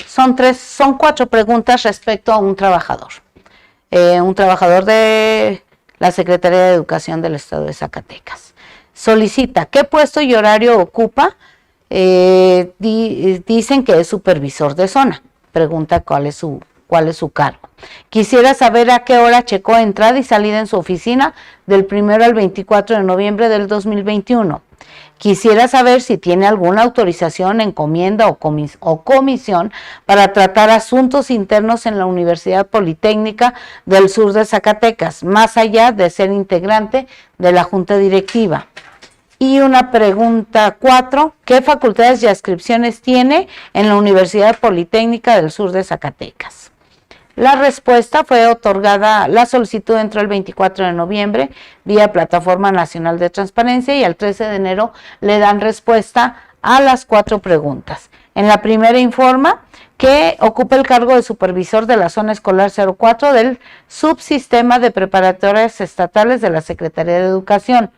son 4 preguntas respecto a un trabajador de la Secretaría de Educación del Estado de Zacatecas. solicita qué puesto y horario ocupa. Dicen que es supervisor de zona. Pregunta cuál es su cargo. Quisiera saber a qué hora checó entrada y salida en su oficina del 1 al 24 de noviembre del 2021. Quisiera saber si tiene alguna autorización, encomienda o comisión para tratar asuntos internos en la Universidad Politécnica del Sur de Zacatecas, más allá de ser integrante de la Junta Directiva. Y una pregunta 4, ¿qué facultades y adscripciones tiene en la Universidad Politécnica del Sur de Zacatecas? La respuesta fue otorgada, la solicitud entró el 24 de noviembre vía Plataforma Nacional de Transparencia y al 13 de enero le dan respuesta a las 4 preguntas. En la primera informa que ocupa el cargo de supervisor de la zona escolar 04 del subsistema de preparatorias estatales de la Secretaría de Educación.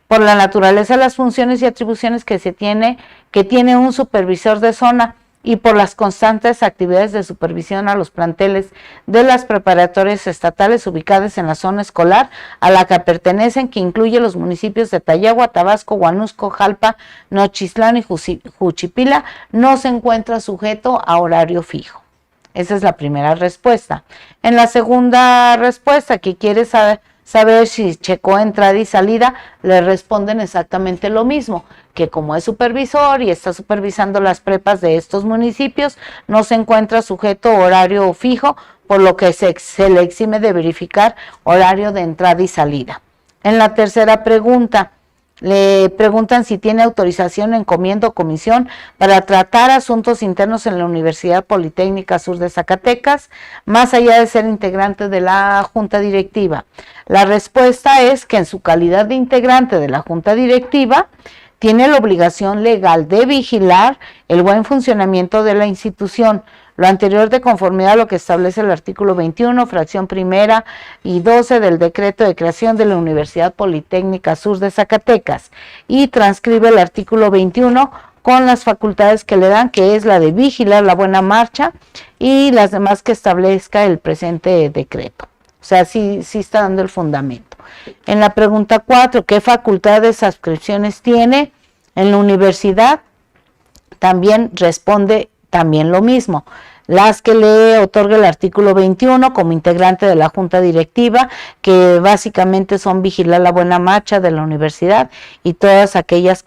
Por la naturaleza de las funciones y atribuciones que tiene un supervisor de zona y por las constantes actividades de supervisión a los planteles de las preparatorias estatales ubicadas en la zona escolar a la que pertenecen, que incluye los municipios de Tayagua, Tabasco, Huanusco, Jalpa, Nochislán y Juchipila, no se encuentra sujeto a horario fijo. Esa es la primera respuesta. En la segunda respuesta, que quiere saber si checó entrada y salida, le responden exactamente lo mismo, que como es supervisor y está supervisando las prepas de estos municipios, no se encuentra sujeto a horario fijo, por lo que se le exime de verificar horario de entrada y salida. En la tercera pregunta, le preguntan si tiene autorización, encomienda o comisión para tratar asuntos internos en la Universidad Politécnica Sur de Zacatecas, más allá de ser integrante de la Junta Directiva. La respuesta es que en su calidad de integrante de la Junta Directiva, tiene la obligación legal de vigilar el buen funcionamiento de la institución. Lo anterior de conformidad a lo que establece el artículo 21, fracción primera y 12 del decreto de creación de la Universidad Politécnica Sur de Zacatecas, y transcribe el artículo 21 con las facultades que le dan, que es la de vigilar la buena marcha y las demás que establezca el presente decreto. O sea, sí está dando el fundamento. En la pregunta 4, ¿qué facultades, adscripciones tiene en la universidad? También responde lo mismo. Las que le otorga el artículo 21 como integrante de la Junta Directiva, que básicamente son vigilar la buena marcha de la universidad y todas aquellas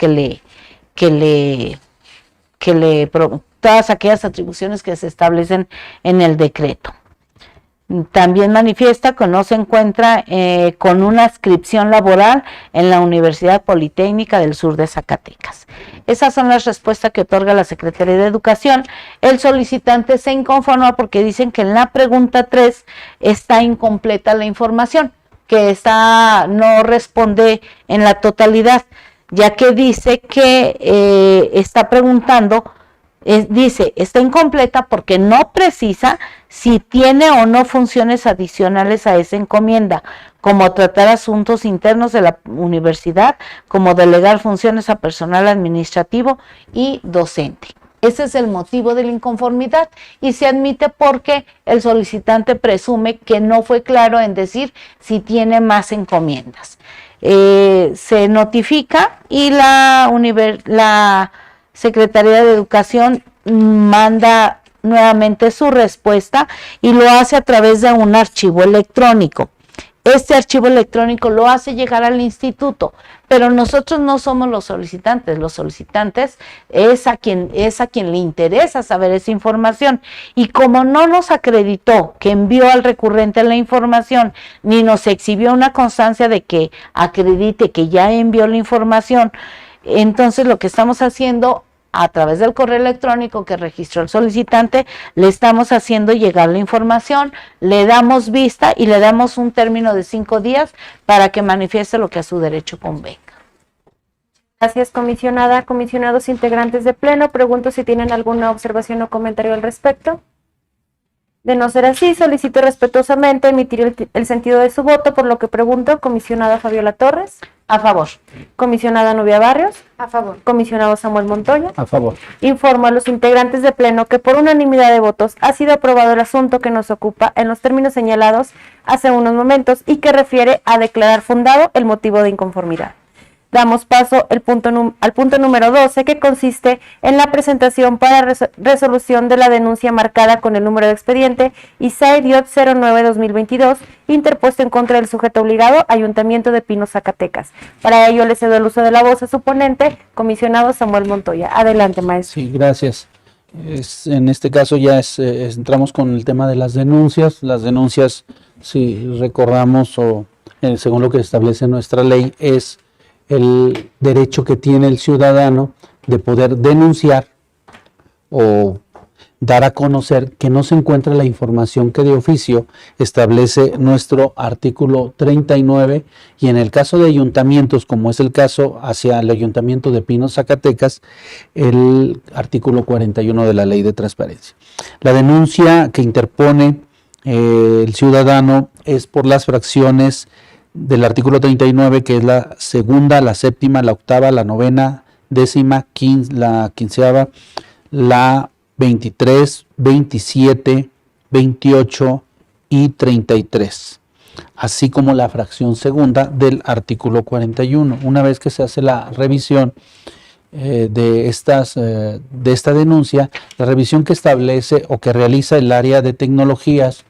todas aquellas atribuciones que se establecen en el decreto. También manifiesta que no se encuentra con una adscripción laboral en la Universidad Politécnica del Sur de Zacatecas. Esas son las respuestas que otorga la Secretaría de Educación. El solicitante se inconforma porque dicen que en la pregunta 3 está incompleta la información, que no responde en la totalidad, ya que dice que está preguntando. Dice, está incompleta porque no precisa si tiene o no funciones adicionales a esa encomienda, como tratar asuntos internos de la universidad, como delegar funciones a personal administrativo y docente. Ese es el motivo de la inconformidad y se admite porque el solicitante presume que no fue claro en decir si tiene más encomiendas. Se notifica y la Secretaría de Educación manda nuevamente su respuesta y lo hace a través de un archivo electrónico. Este archivo electrónico lo hace llegar al instituto, pero nosotros no somos los solicitantes es a quien le interesa saber esa información, y como no nos acreditó que envió al recurrente la información, ni nos exhibió una constancia de que acredite que ya envió la información, entonces lo que estamos haciendo a través del correo electrónico que registró el solicitante, le estamos haciendo llegar la información, le damos vista y le damos un término de 5 días para que manifieste lo que a su derecho convenga. Gracias, comisionada. Comisionados integrantes de pleno, pregunto si tienen alguna observación o comentario al respecto. De no ser así, solicito respetuosamente emitir el sentido de su voto, por lo que pregunto, comisionada Fabiola Torres. A favor. Comisionada Nubia Barrios. A favor. Comisionado Samuel Montoya. A favor. Informo a los integrantes de pleno que por unanimidad de votos ha sido aprobado el asunto que nos ocupa en los términos señalados hace unos momentos y que refiere a declarar fundado el motivo de inconformidad. Damos paso al punto número 12, que consiste en la presentación para resolución de la denuncia marcada con el número de expediente ISAE-09-2022, interpuesto en contra del sujeto obligado, Ayuntamiento de Pinos, Zacatecas. Para ello le cedo el uso de la voz a su ponente, comisionado Samuel Montoya. Adelante, maestro. Sí, gracias. En este caso ya entramos con el tema de las denuncias. Las denuncias, si recordamos o según lo que establece nuestra ley, es el derecho que tiene el ciudadano de poder denunciar o dar a conocer que no se encuentra la información que de oficio establece nuestro artículo 39, y en el caso de ayuntamientos, como es el caso hacia el Ayuntamiento de Pinos, Zacatecas, el artículo 41 de la Ley de Transparencia. La denuncia que interpone el ciudadano es por las fracciones del artículo 39, que es la segunda, la séptima, la octava, la novena, décima, la quinceava, la 23, 27, 28 y 33, así como la fracción segunda del artículo 41. Una vez que se hace la revisión de esta denuncia, la revisión que establece o que realiza el área de tecnologías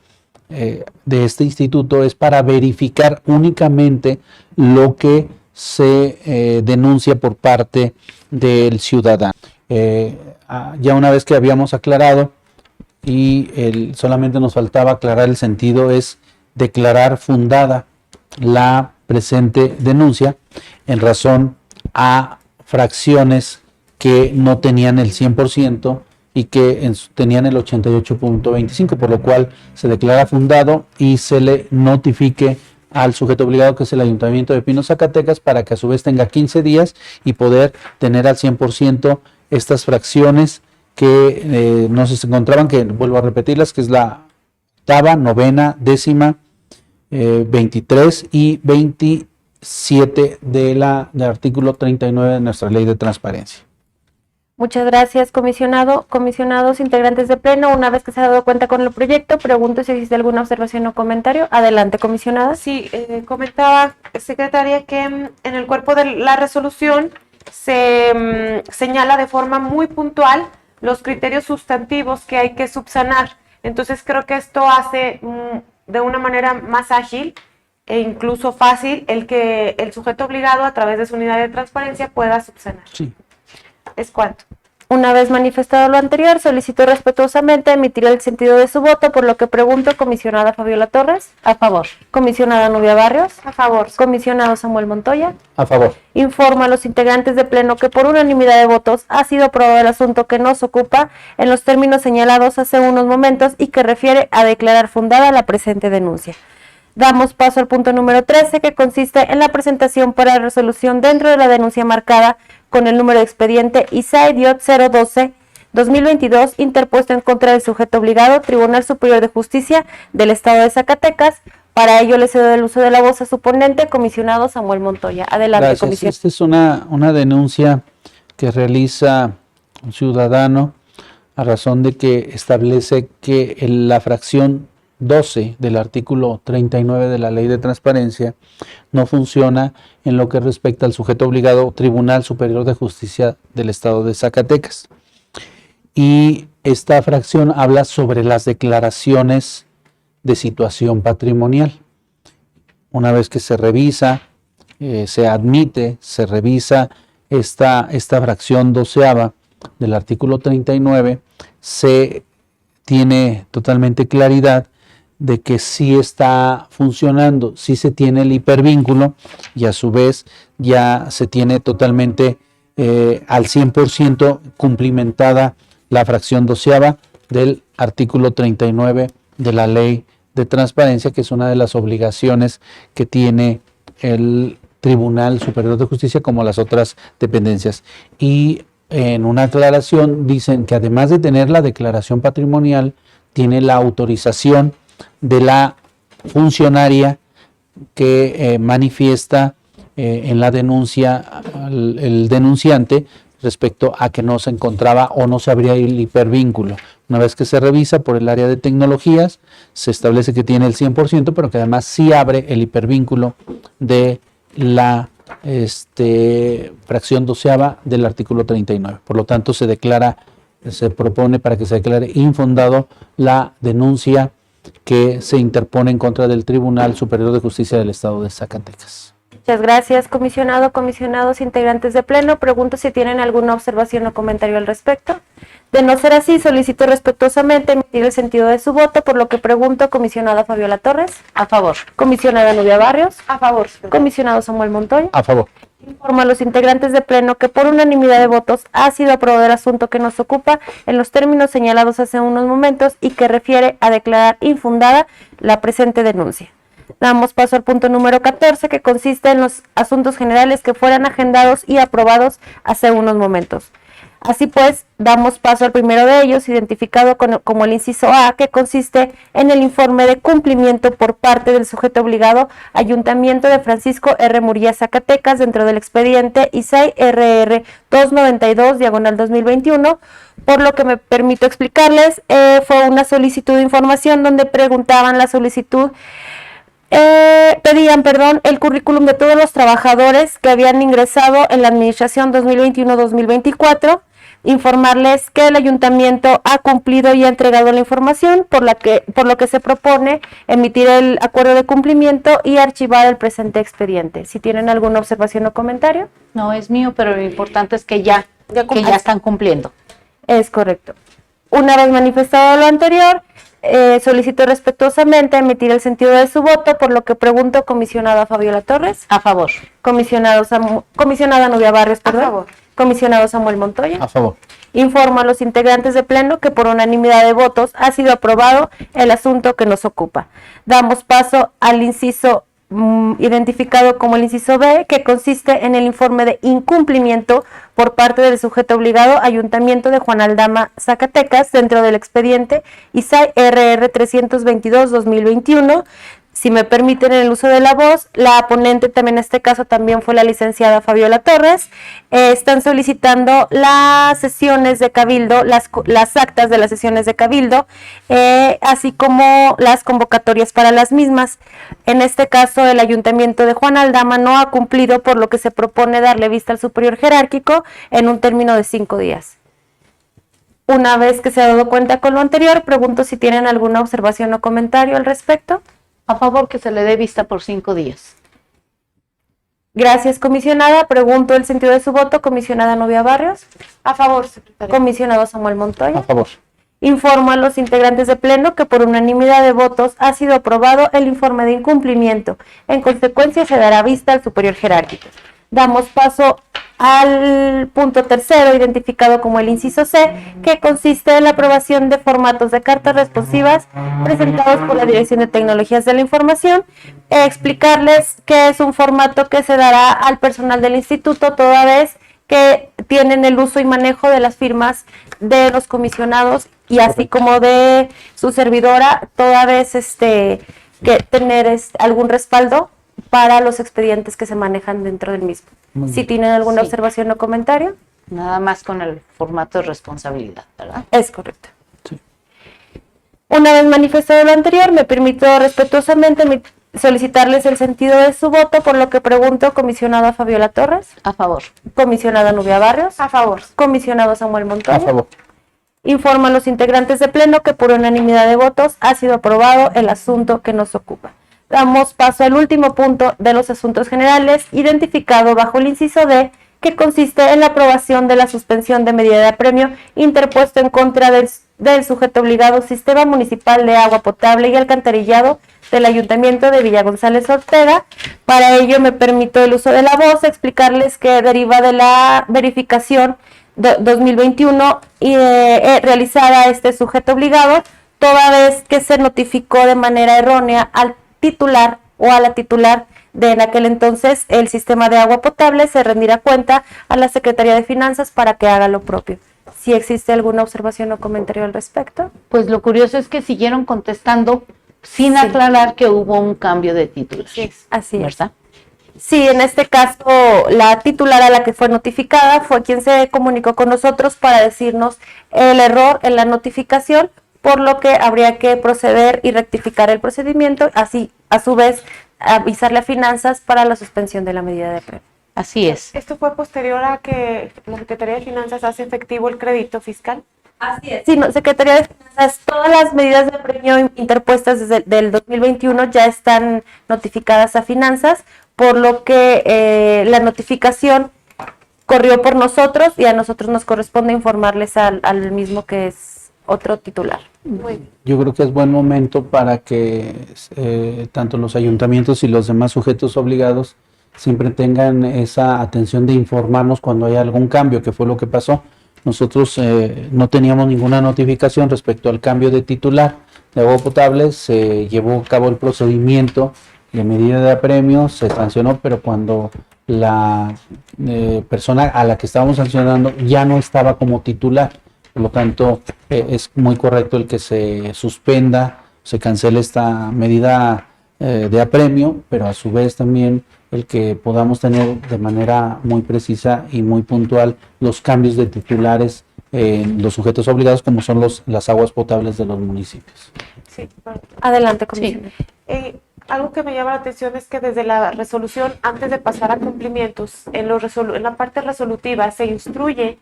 de este instituto es para verificar únicamente lo que se denuncia por parte del ciudadano. Ya una vez que habíamos aclarado y solamente nos faltaba aclarar el sentido, es declarar fundada la presente denuncia en razón a fracciones que no tenían el 100% y que tenían el 88.25, por lo cual se declara fundado y se le notifique al sujeto obligado, que es el Ayuntamiento de Pinos, Zacatecas, para que a su vez tenga 15 días y poder tener al 100% estas fracciones que no se encontraban, que vuelvo a repetirlas, que es la octava, novena, décima, 23 y 27 del artículo 39 de nuestra Ley de Transparencia. Muchas gracias, comisionado. Comisionados integrantes de pleno, una vez que se ha dado cuenta con el proyecto, pregunto si existe alguna observación o comentario. Adelante, comisionada. Sí, comentaba, secretaria, que en el cuerpo de la resolución se señala de forma muy puntual los criterios sustantivos que hay que subsanar. Entonces creo que esto hace de una manera más ágil e incluso fácil el que el sujeto obligado, a través de su unidad de transparencia, pueda subsanar. Sí. ¿Es cuánto? Una vez manifestado lo anterior, solicito respetuosamente emitir el sentido de su voto, por lo que pregunto, comisionada Fabiola Torres. A favor. Comisionada Nubia Barrios. A favor. Comisionado Samuel Montoya. A favor. Informo a los integrantes de pleno que por unanimidad de votos ha sido aprobado el asunto que nos ocupa en los términos señalados hace unos momentos y que refiere a declarar fundada la presente denuncia. Damos paso al punto número 13, que consiste en la presentación para resolución dentro de la denuncia marcada con el número de expediente ISAE-012-2022, interpuesto en contra del sujeto obligado, Tribunal Superior de Justicia del Estado de Zacatecas. Para ello le cedo el uso de la voz a su ponente, comisionado Samuel Montoya. Adelante, Gracias. comisionado. Esta es una denuncia que realiza un ciudadano a razón de que establece que la fracción 12 del artículo 39 de la Ley de Transparencia no funciona en lo que respecta al sujeto obligado, Tribunal Superior de Justicia del Estado de Zacatecas. Y esta fracción habla sobre las declaraciones de situación patrimonial. Una vez que se revisa, se admite, se revisa esta fracción doceava del artículo 39, se tiene totalmente claridad de que sí está funcionando, sí se tiene el hipervínculo y a su vez ya se tiene totalmente al 100% cumplimentada la fracción doceava del artículo 39 de la Ley de Transparencia, que es una de las obligaciones que tiene el Tribunal Superior de Justicia como las otras dependencias. Y en una aclaración dicen que además de tener la declaración patrimonial, tiene la autorización de la funcionaria que manifiesta en la denuncia el denunciante respecto a que no se encontraba o no se abría el hipervínculo. Una vez que se revisa por el área de tecnologías, se establece que tiene el 100%, pero que además sí abre el hipervínculo de la fracción 12ª del artículo 39. Por lo tanto, se propone para que se declare infundado la denuncia que se interpone en contra del Tribunal Superior de Justicia del Estado de Zacatecas. Muchas gracias, comisionado, comisionados, integrantes de pleno. Pregunto si tienen alguna observación o comentario al respecto. De no ser así, solicito respetuosamente emitir el sentido de su voto, por lo que pregunto, comisionada Fabiola Torres. A favor. Comisionada Nubia Barrios. A favor. Comisionado Samuel Montoya. A favor. Informo a los integrantes de pleno que por unanimidad de votos ha sido aprobado el asunto que nos ocupa en los términos señalados hace unos momentos y que refiere a declarar infundada la presente denuncia. Damos paso al punto número 14, que consiste en los asuntos generales que fueran agendados y aprobados hace unos momentos. Así pues, damos paso al primero de ellos, identificado como el inciso A, que consiste en el informe de cumplimiento por parte del sujeto obligado, Ayuntamiento de Francisco R. Murguía, Zacatecas, dentro del expediente ISAI RR 292/2021, por lo que me permito explicarles, fue una solicitud de información donde preguntaban la solicitud, pedían el currículum de todos los trabajadores que habían ingresado en la administración 2021-2024, informarles que el ayuntamiento ha cumplido y ha entregado la información, por lo que se propone emitir el acuerdo de cumplimiento y archivar el presente expediente. Si tienen alguna observación o comentario. No es mío, pero lo importante es que ya están cumpliendo. Es correcto. Una vez manifestado lo anterior, solicito respetuosamente emitir el sentido de su voto, por lo que pregunto, comisionada Fabiola Torres. A favor. Comisionada Nubia Barrios, perdón. A favor. Comisionado Samuel Montoya. A favor. Informo a los integrantes de pleno que por unanimidad de votos ha sido aprobado el asunto que nos ocupa. Damos paso al inciso identificado como el inciso B, que consiste en el informe de incumplimiento por parte del sujeto obligado, Ayuntamiento de Juan Aldama, Zacatecas, dentro del expediente ISAI RR 322/2021. Si me permiten el uso de la voz, la ponente también en este caso también fue la licenciada Fabiola Torres. Están solicitando las sesiones de cabildo, las actas de las sesiones de cabildo, así como las convocatorias para las mismas. En este caso, el Ayuntamiento de Juan Aldama no ha cumplido, por lo que se propone darle vista al superior jerárquico en un término de 5 días. Una vez que se ha dado cuenta con lo anterior, pregunto si tienen alguna observación o comentario al respecto. A favor que se le dé vista por 5 días. Gracias, comisionada. Pregunto el sentido de su voto, comisionada Nubia Barrios. A favor, secretaria. Comisionado Samuel Montoya. A favor. Informo a los integrantes de pleno que por unanimidad de votos ha sido aprobado el informe de incumplimiento. En consecuencia, se dará vista al superior jerárquico. Damos paso al punto tercero, identificado como el inciso C, que consiste en la aprobación de formatos de cartas responsivas presentados por la Dirección de Tecnologías de la Información. Explicarles que es un formato que se dará al personal del instituto, toda vez que tienen el uso y manejo de las firmas de los comisionados y así como de su servidora, toda vez que tener algún respaldo para los expedientes que se manejan dentro del mismo. Si tienen alguna observación o comentario. Nada más con el formato de responsabilidad, ¿verdad? Es correcto. Sí. Una vez manifestado lo anterior, me permito respetuosamente solicitarles el sentido de su voto, por lo que pregunto, comisionada Fabiola Torres. A favor. Comisionada Nubia Barrios. A favor. Comisionado Samuel Montoya. A favor. Informo a los integrantes de pleno que por unanimidad de votos ha sido aprobado el asunto que nos ocupa. Damos paso al último punto de los asuntos generales, identificado bajo el inciso D, que consiste en la aprobación de la suspensión de medida de apremio interpuesto en contra del sujeto obligado Sistema Municipal de Agua Potable y Alcantarillado del Ayuntamiento de Villa González Ortega. Para ello me permito el uso de la voz, explicarles que deriva de la verificación de 2021 realizada a este sujeto obligado, toda vez que se notificó de manera errónea al titular o a la titular de en aquel entonces el sistema de agua potable, se rendirá cuenta a la Secretaría de Finanzas para que haga lo propio. Si existe alguna observación o comentario al respecto. Pues lo curioso es que siguieron contestando sin aclarar que hubo un cambio de títulos. Sí, así es. ¿Verdad? Sí, en este caso la titular a la que fue notificada fue quien se comunicó con nosotros para decirnos el error en la notificación, por lo que habría que proceder y rectificar el procedimiento, así a su vez avisarle a Finanzas para la suspensión de la medida de apremio. Así es. ¿Esto fue posterior a que la Secretaría de Finanzas hace efectivo el crédito fiscal? Así es. Sí, no, Secretaría de Finanzas, todas las medidas de premio interpuestas desde el 2021 ya están notificadas a Finanzas, por lo que la notificación corrió por nosotros y a nosotros nos corresponde informarles al mismo que es otro titular. Muy bien. Yo creo que es buen momento para que tanto los ayuntamientos y los demás sujetos obligados siempre tengan esa atención de informarnos cuando hay algún cambio, que fue lo que pasó. Nosotros no teníamos ninguna notificación respecto al cambio de titular de agua potable, se llevó a cabo el procedimiento de medida de apremio, se sancionó, pero cuando la persona a la que estábamos sancionando ya no estaba como titular, por lo tanto es muy correcto el que se suspenda, se cancele esta medida de apremio, pero a su vez también el que podamos tener de manera muy precisa y muy puntual los cambios de titulares en los sujetos obligados, como son las aguas potables de los municipios. Sí, bueno. Adelante, comisionada. Algo que me llama la atención es que desde la resolución, antes de pasar a cumplimientos, en la parte resolutiva se instruye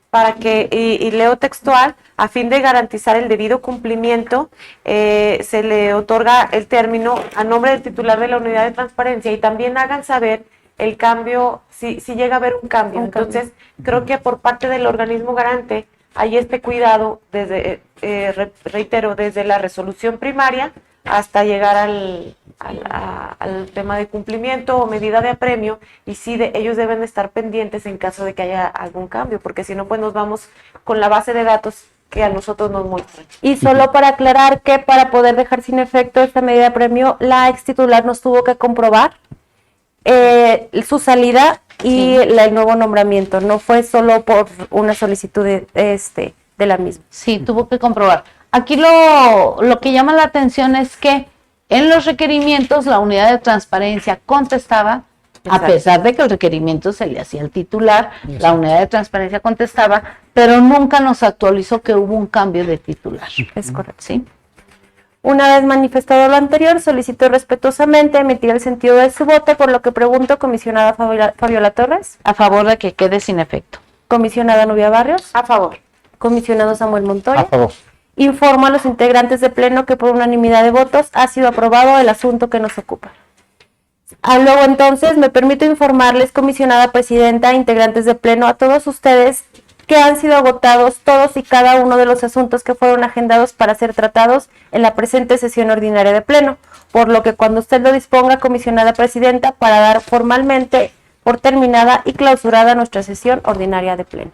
para que, y leo textual, a fin de garantizar el debido cumplimiento, se le otorga el término a nombre del titular de la unidad de transparencia y también hagan saber el cambio, si llega a haber un cambio. Entonces, creo que por parte del organismo garante hay este cuidado, desde reitero, desde la resolución primaria hasta llegar al tema de cumplimiento o medida de apremio, y sí, ellos deben estar pendientes en caso de que haya algún cambio, porque si no, pues nos vamos con la base de datos que a nosotros nos muestran. Y solo para aclarar que para poder dejar sin efecto esta medida de premio, la ex titular nos tuvo que comprobar su salida y el nuevo nombramiento. No fue solo por una solicitud de la misma. Sí, tuvo que comprobar. Aquí lo que llama la atención es que en los requerimientos la unidad de transparencia contestaba, a pesar de que el requerimiento se le hacía al titular, la unidad de transparencia contestaba, pero nunca nos actualizó que hubo un cambio de titular. Es correcto. ¿Sí? Una vez manifestado lo anterior, solicito respetuosamente emitir el sentido de su voto, por lo que pregunto, comisionada Fabiola Torres, A favor de que quede sin efecto. comisionada Nubia Barrios, A favor. comisionado Samuel Montoya. A favor. Informo a los integrantes de Pleno que por unanimidad de votos ha sido aprobado el asunto que nos ocupa. Luego entonces me permito informarles, comisionada presidenta, integrantes de Pleno, a todos ustedes que han sido agotados todos y cada uno de los asuntos que fueron agendados para ser tratados en la presente sesión ordinaria de Pleno, por lo que cuando usted lo disponga, comisionada presidenta, para dar formalmente por terminada y clausurada nuestra sesión ordinaria de Pleno.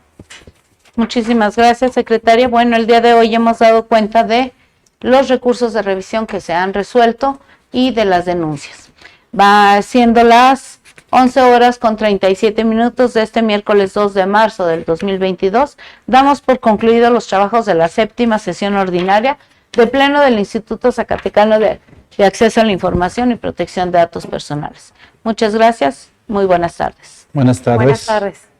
Muchísimas gracias, secretaria. Bueno, el día de hoy hemos dado cuenta de los recursos de revisión que se han resuelto y de las denuncias. Va siendo las 11:37 de este miércoles 2 de marzo del 2022. Damos por concluidos los trabajos de la 7ª sesión ordinaria de Pleno del Instituto Zacatecano de Acceso a la Información y Protección de Datos Personales. Muchas gracias. Muy buenas tardes. Buenas tardes. Buenas tardes.